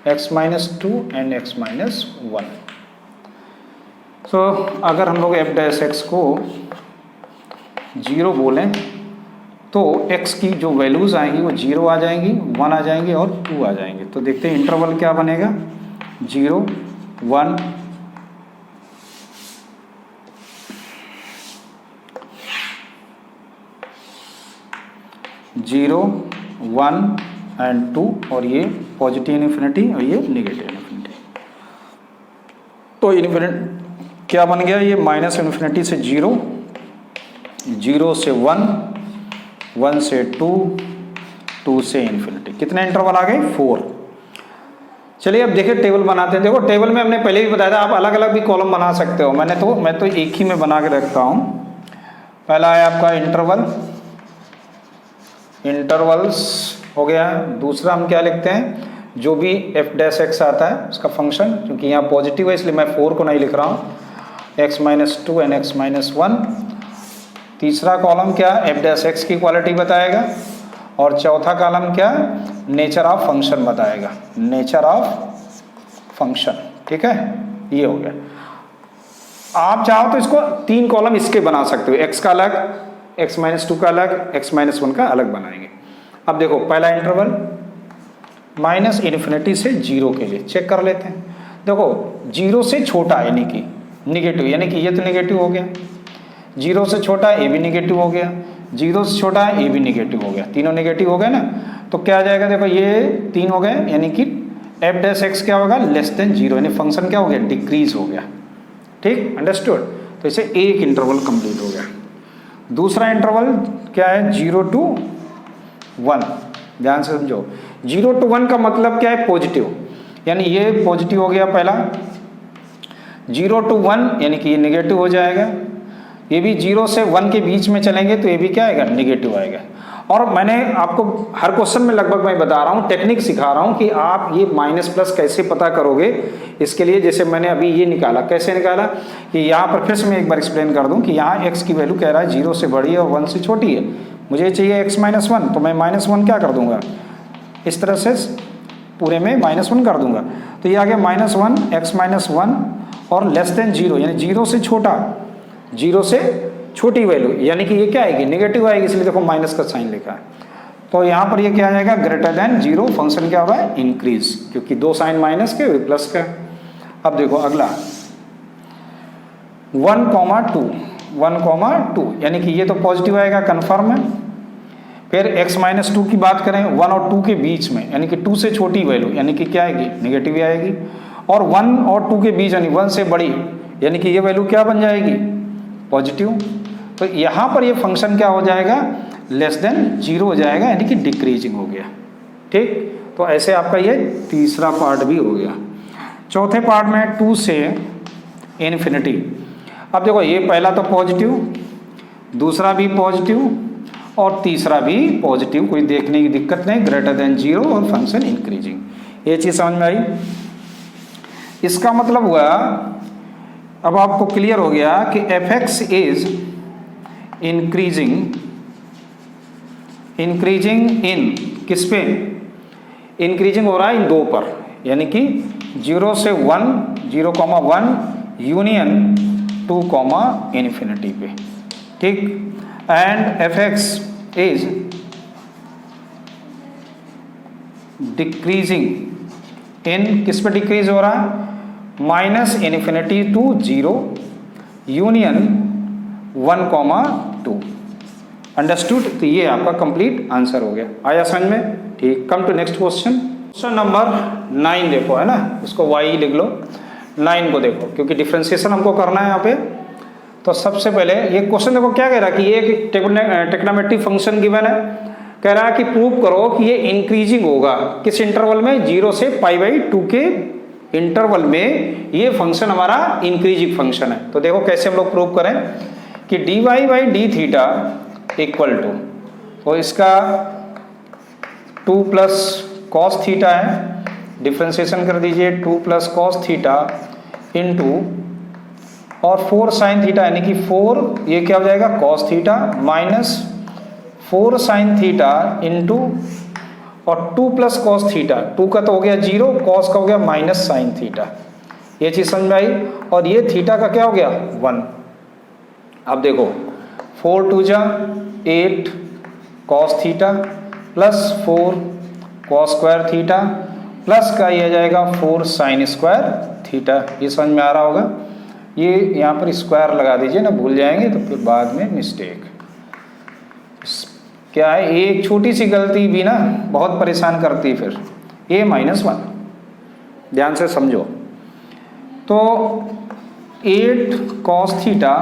S1: x minus 2 and x minus 1। सो अगर हम लोग f डैश x को 0 बोलें तो x की जो वैल्यूज़ आएंगी वो 0 आ जाएंगी, 1 आ जाएंगी और 2 आ जाएंगे। तो देखते हैं इंटरवल क्या बनेगा, 0 1 0 1 एंड 2, और ये पॉजिटिव इन्फिनिटी और ये नेगेटिव इन्फिनिटी। तो इन्फिनिटी क्या बन गया, ये माइनस इन्फिनिटी से 0, 0 से 1, 1 से 2, 2 से इन्फिनिटी। कितने इंटरवल आ गए, 4। चलिए अब देखिए टेबल बनाते हैं। देखो टेबल में हमने पहले भी बताया था, आप अलग अलग भी कॉलम बना सकते हो, मैं तो एक ही में बना के रखता हूँ। पहला है आपका इंटरवल्स हो गया। दूसरा हम क्या लिखते हैं, जो भी f डैश x आता है उसका फंक्शन, क्योंकि यहाँ पॉजिटिव है इसलिए मैं 4 को नहीं लिख रहा हूँ, x minus 2 and x minus 1। तीसरा कॉलम क्या, f डैश x की क्वालिटी बताएगा, और चौथा कॉलम क्या, नेचर ऑफ फंक्शन बताएगा, नेचर ऑफ फंक्शन। ठीक है, ये हो गया। आप चाहो तो इसको 3 कॉलम इसके बना सकते हो, x का अलग, x माइनस 2 का अलग, x माइनस 1 का अलग बनाएंगे। अब देखो पहला इंटरवल माइनस इन्फिनिटी से 0 के लिए चेक कर लेते हैं। देखो 0 से छोटा यानी कि निगेटिव, यानी कि ये तो निगेटिव हो गया, 0 से छोटा ए भी निगेटिव हो गया, 0 से छोटा ए भी निगेटिव हो गया, तीनों निगेटिव हो गए ना। तो क्या आ जाएगा, देखो ये 3 हो गए, यानी कि f डैश x क्या होगा, लेस देन 0, यानी फंक्शन क्या हो गया, डिक्रीज हो गया। ठीक, अंडरस्टूड। तो इसे एक इंटरवल कंप्लीट हो गया। दूसरा इंटरवल क्या है, 0 to 1। ध्यान से समझो, 0 to 1 का मतलब क्या है, पॉजिटिव, यानी ये पॉजिटिव हो गया पहला। 0 to 1 यानी कि ये निगेटिव हो जाएगा। ये भी 0 से 1 के बीच में चलेंगे तो ये भी क्या आएगा, निगेटिव आएगा। और मैंने आपको हर क्वेश्चन में लगभग मैं बता रहा हूँ, टेक्निक सिखा रहा हूँ कि आप ये माइनस प्लस कैसे पता करोगे। इसके लिए जैसे मैंने अभी ये निकाला, कैसे निकाला कि यहाँ पर फिर से मैं एक बार एक्सप्लेन कर दूँ कि यहाँ x की वैल्यू कह रहा है 0 से बड़ी है और 1 से छोटी है, मुझे चाहिए x माइनस 1, तो मैं माइनस 1 क्या कर दूंगा, इस तरह से पूरे में माइनस 1 कर दूंगा। तो ये आ गया माइनस 1 x माइनस 1 और लेस देन 0, यानी 0 से छोटा, 0 से छोटी वैल्यू, यानी कि ये क्या आएगी, नेगेटिव आएगी, इसलिए देखो माइनस का साइन लिखा है। तो यहाँ पर ये क्या आ जाएगा, ग्रेटर देन 0, फंक्शन क्या होगा, इंक्रीज, क्योंकि 2 साइन माइनस के प्लस का। अब देखो अगला 1,2, यानी कि ये तो पॉजिटिव आएगा, कन्फर्म है। फिर x माइनस 2 की बात करें, 1 और 2 के बीच में, यानी कि 2 से छोटी वैल्यू, यानी कि क्या आएगी, नेगेटिव आएगी। और 1 और 2 के बीच, यानी 1 से बड़ी, यानी कि ये वैल्यू क्या बन जाएगी, पॉजिटिव। तो यहाँ पर ये फंक्शन क्या हो जाएगा, लेस देन 0 हो जाएगा, यानी कि डिक्रीजिंग हो गया। ठीक, तो ऐसे आपका ये तीसरा पार्ट भी हो गया। चौथे पार्ट में 2 से इन्फिनिटी। अब देखो ये पहला तो पॉजिटिव, दूसरा भी पॉजिटिव और तीसरा भी पॉजिटिव, कोई देखने की दिक्कत नहीं, ग्रेटर देन 0 और फंक्शन इंक्रीजिंग। ये चीज़ समझ में आई। इसका मतलब हुआ, अब आपको क्लियर हो गया कि f(x) इज इंक्रीजिंग इन किस पे, इंक्रीजिंग हो रहा है इन 2 पर, यानी कि 0 से 1, 0,1 यूनियन 2, इन्फिनिटी पे, ठीक। And f(x) is decreasing in किस पे डिक्रीज हो रहा है, -∞ to 0 यूनियन 1,2। अंडरस्टूड। तो ये आपका कंप्लीट आंसर हो गया। आया समझ में? ठीक। Come to next question. Question number 9 देखो, है ना, इसको y लिख लो। 9 को देखो, क्योंकि डिफ्रेंशिएशन हमको करना है यहाँ पे। तो सबसे पहले ये क्वेश्चन देखो क्या कह रहा है कि ये एक ट्रिग्नोमेट्रिक फंक्शन गिवन है, कह रहा है कि प्रूव करो कि ये इंक्रीजिंग होगा किस इंटरवल में, 0 से π/2 के इंटरवल में ये फंक्शन हमारा इंक्रीजिंग फंक्शन है। तो देखो कैसे हम लोग प्रूव करें कि dy/d इक्वल टू, तो इसका 2 + cos थीटा है, डिफ्रेंशिएशन कर दीजिए 2 + cos थीटा इंटू और 4 sin थीटा, यानी कि 4, ये क्या हो जाएगा cos theta minus 4 sin theta into और 2 + cos थीटा, 2 का तो हो गया 0, cos का हो गया माइनस sin थीटा। ये चीज़ समझ में आई। और ये थीटा का क्या हो गया 1। अब देखो 4 × 2 = 8 cos theta plus 4 cos² theta plus का ये जाएगा 4 sin² थीटा। ये समझ में आ रहा होगा। ये यहाँ पर स्क्वायर लगा दीजिए ना, भूल जाएंगे तो फिर बाद में मिस्टेक। क्या है, एक छोटी सी गलती भी ना बहुत परेशान करती है फिर। a-1, ध्यान से समझो। तो 8 cos थीटा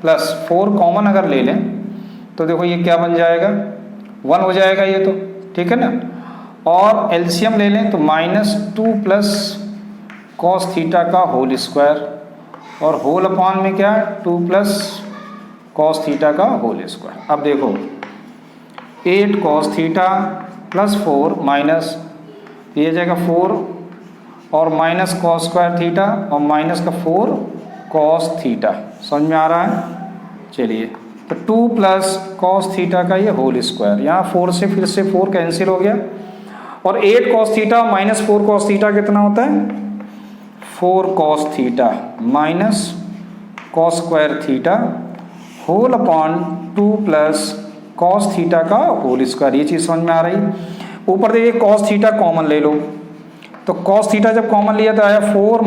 S1: प्लस 4 कॉमन अगर ले लें तो देखो ये क्या बन जाएगा, 1 हो जाएगा ये तो, ठीक है ना। और एलसीएम ले लें तो -2 + cos थीटा का होल स्क्वायर और होल अपॉन में क्या 2 + cos थीटा का होल स्क्वायर। अब देखो 8 cos थीटा प्लस 4 माइनस ये जाएगा 4 और माइनस cos² थीटा और माइनस का 4 cos थीटा। समझ में आ रहा है? चलिए, तो 2 + cos थीटा का ये होल स्क्वायर, यहाँ 4 से फिर से 4 कैंसिल हो गया और 8 cos theta minus 4 cos theta कितना होता है 4 cos theta minus cos² theta whole upon 2 + cos theta का होल स्क्वायर। ये चीज़ समझ में आ रही। ऊपर देखिए cos थीटा कॉमन ले लो, तो cos थीटा जब कॉमन लिया तो आया 4 -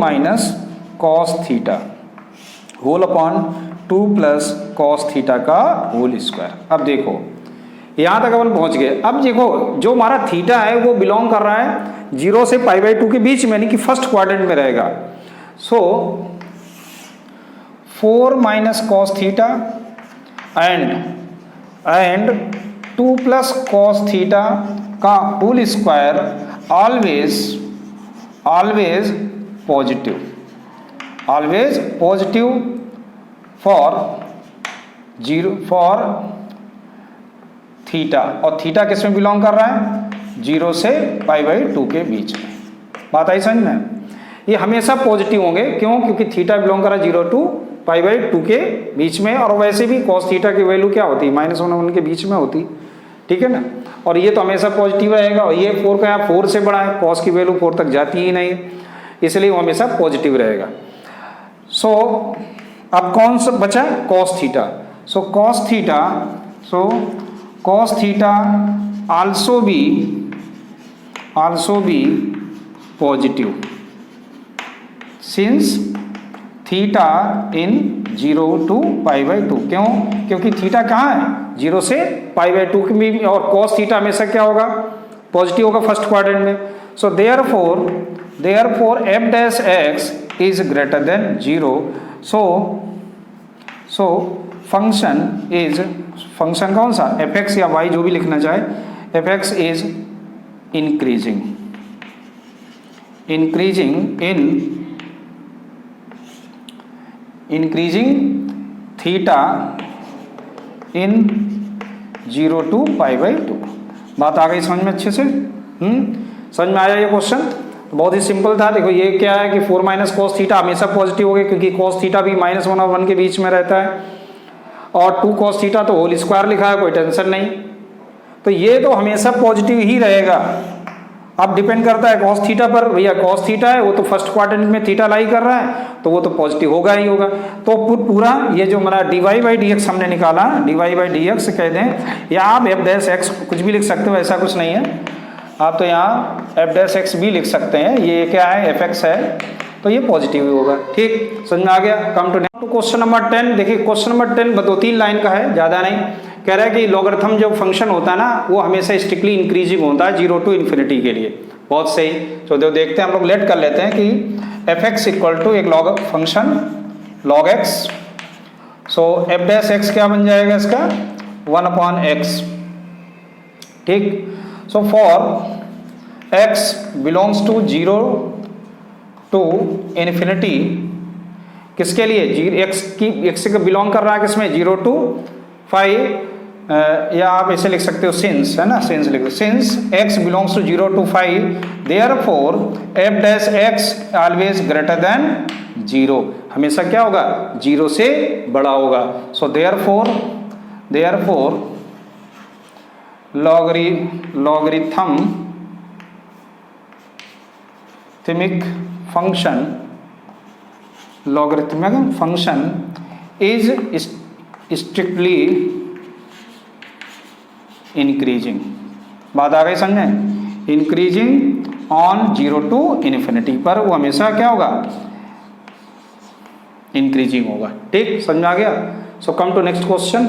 S1: cos theta whole upon 2 + cos theta का होल स्क्वायर। अब देखो यहाँ तक अपन पहुँच गए। अब देखो जो हमारा थीटा है वो बिलोंग कर रहा है 0 से π/2 के बीच में, यानी कि फर्स्ट क्वाड्रेंट में रहेगा। So 4 - cos theta and 2 + cos theta का whole square always positive for theta. और थीटा किस में बिलोंग कर रहा है 0 से π/2 के बीच में। बात आई समझ में? ये हमेशा पॉजिटिव होंगे, क्यों? क्योंकि थीटा बिलोंग कर रहा है 0 to π/2 के बीच में, और वैसे भी cos थीटा की वैल्यू क्या होती है -1 के बीच में होती, ठीक है ना। और ये तो हमेशा पॉजिटिव रहेगा, और ये 4 का यहाँ 4 से बड़ा है, cos की वैल्यू 4 तक जाती ही नहीं, इसलिए वो हमेशा पॉजिटिव रहेगा। सो अब कौन सा बचा cos theta. So cos theta also be positive since theta in 0 to π/2। क्यों? क्योंकि थीटा कहाँ है 0 से π/2 के में, और cos थीटा हमेशा क्या होगा पॉजिटिव होगा फर्स्ट क्वाड्रेंट में। So therefore f' is greater than 0। So function कौन सा f(x) या y जो भी लिखना चाहे, f(x) is increasing. Increasing theta in 0 to π/2। बात आ गई समझ में अच्छे से? समझ में आया ये क्वेश्चन? तो बहुत ही सिंपल था। देखो ये क्या है कि 4 माइनस कॉस थीटा हमेशा पॉजिटिव हो गया, क्योंकि कॉस थीटा भी -1 और 1 के बीच में रहता है, और 2 कॉस थीटा तो होल स्क्वायर लिखा है, कोई टेंशन नहीं। तो ये तो हमेशा पॉजिटिव ही रहेगा। अब डिपेंड करता है कॉस थीटा पर। भैया कॉस थीटा है, वो तो फर्स्ट क्वाड्रेंट में थीटा लाई कर रहा है, तो वो तो पॉजिटिव होगा ही होगा। तो पूरा ये जो हमारा dy/dx हमने निकाला, dy/dx कह दें, या आप f' कुछ भी लिख सकते हो, ऐसा कुछ नहीं है। आप तो यहाँ f' भी लिख सकते हैं। ये क्या है, fx है, तो ये पॉजिटिव ही होगा। ठीक, समझ में आ गया? Come to question number 10। देखिए क्वेश्चन नंबर 10 2-3 लाइन का है, ज़्यादा नहीं। कह रहा है कि लॉगरिथम जो फंक्शन होता है ना, वो हमेशा स्ट्रिक्टली इंक्रीजिंग होता है 0 to ∞ के लिए। बहुत सही। तो जो देखते हैं हम लोग, लेट कर लेते हैं कि f(x) इक्वल टू एक log function log x। So f' क्या बन जाएगा इसका, 1/x। ठीक। So for x belongs to 0 to ∞, किसके लिए, x का बिलोंग कर रहा है किसमें, 0 to π, या आप ऐसे लिख सकते हो सिंस, है ना, सिंस लिख लो, since x belongs to 0 to π, therefore f' always greater than 0, हमेशा क्या होगा, 0 से बड़ा होगा। So therefore logarithmic function is strictly increasing. बात आ गई समझे? इंक्रीजिंग ऑन 0 to ∞, पर वो हमेशा क्या होगा, इंक्रीजिंग होगा। ठीक, समझ में आ गया? सो कम टू नेक्स्ट क्वेश्चन।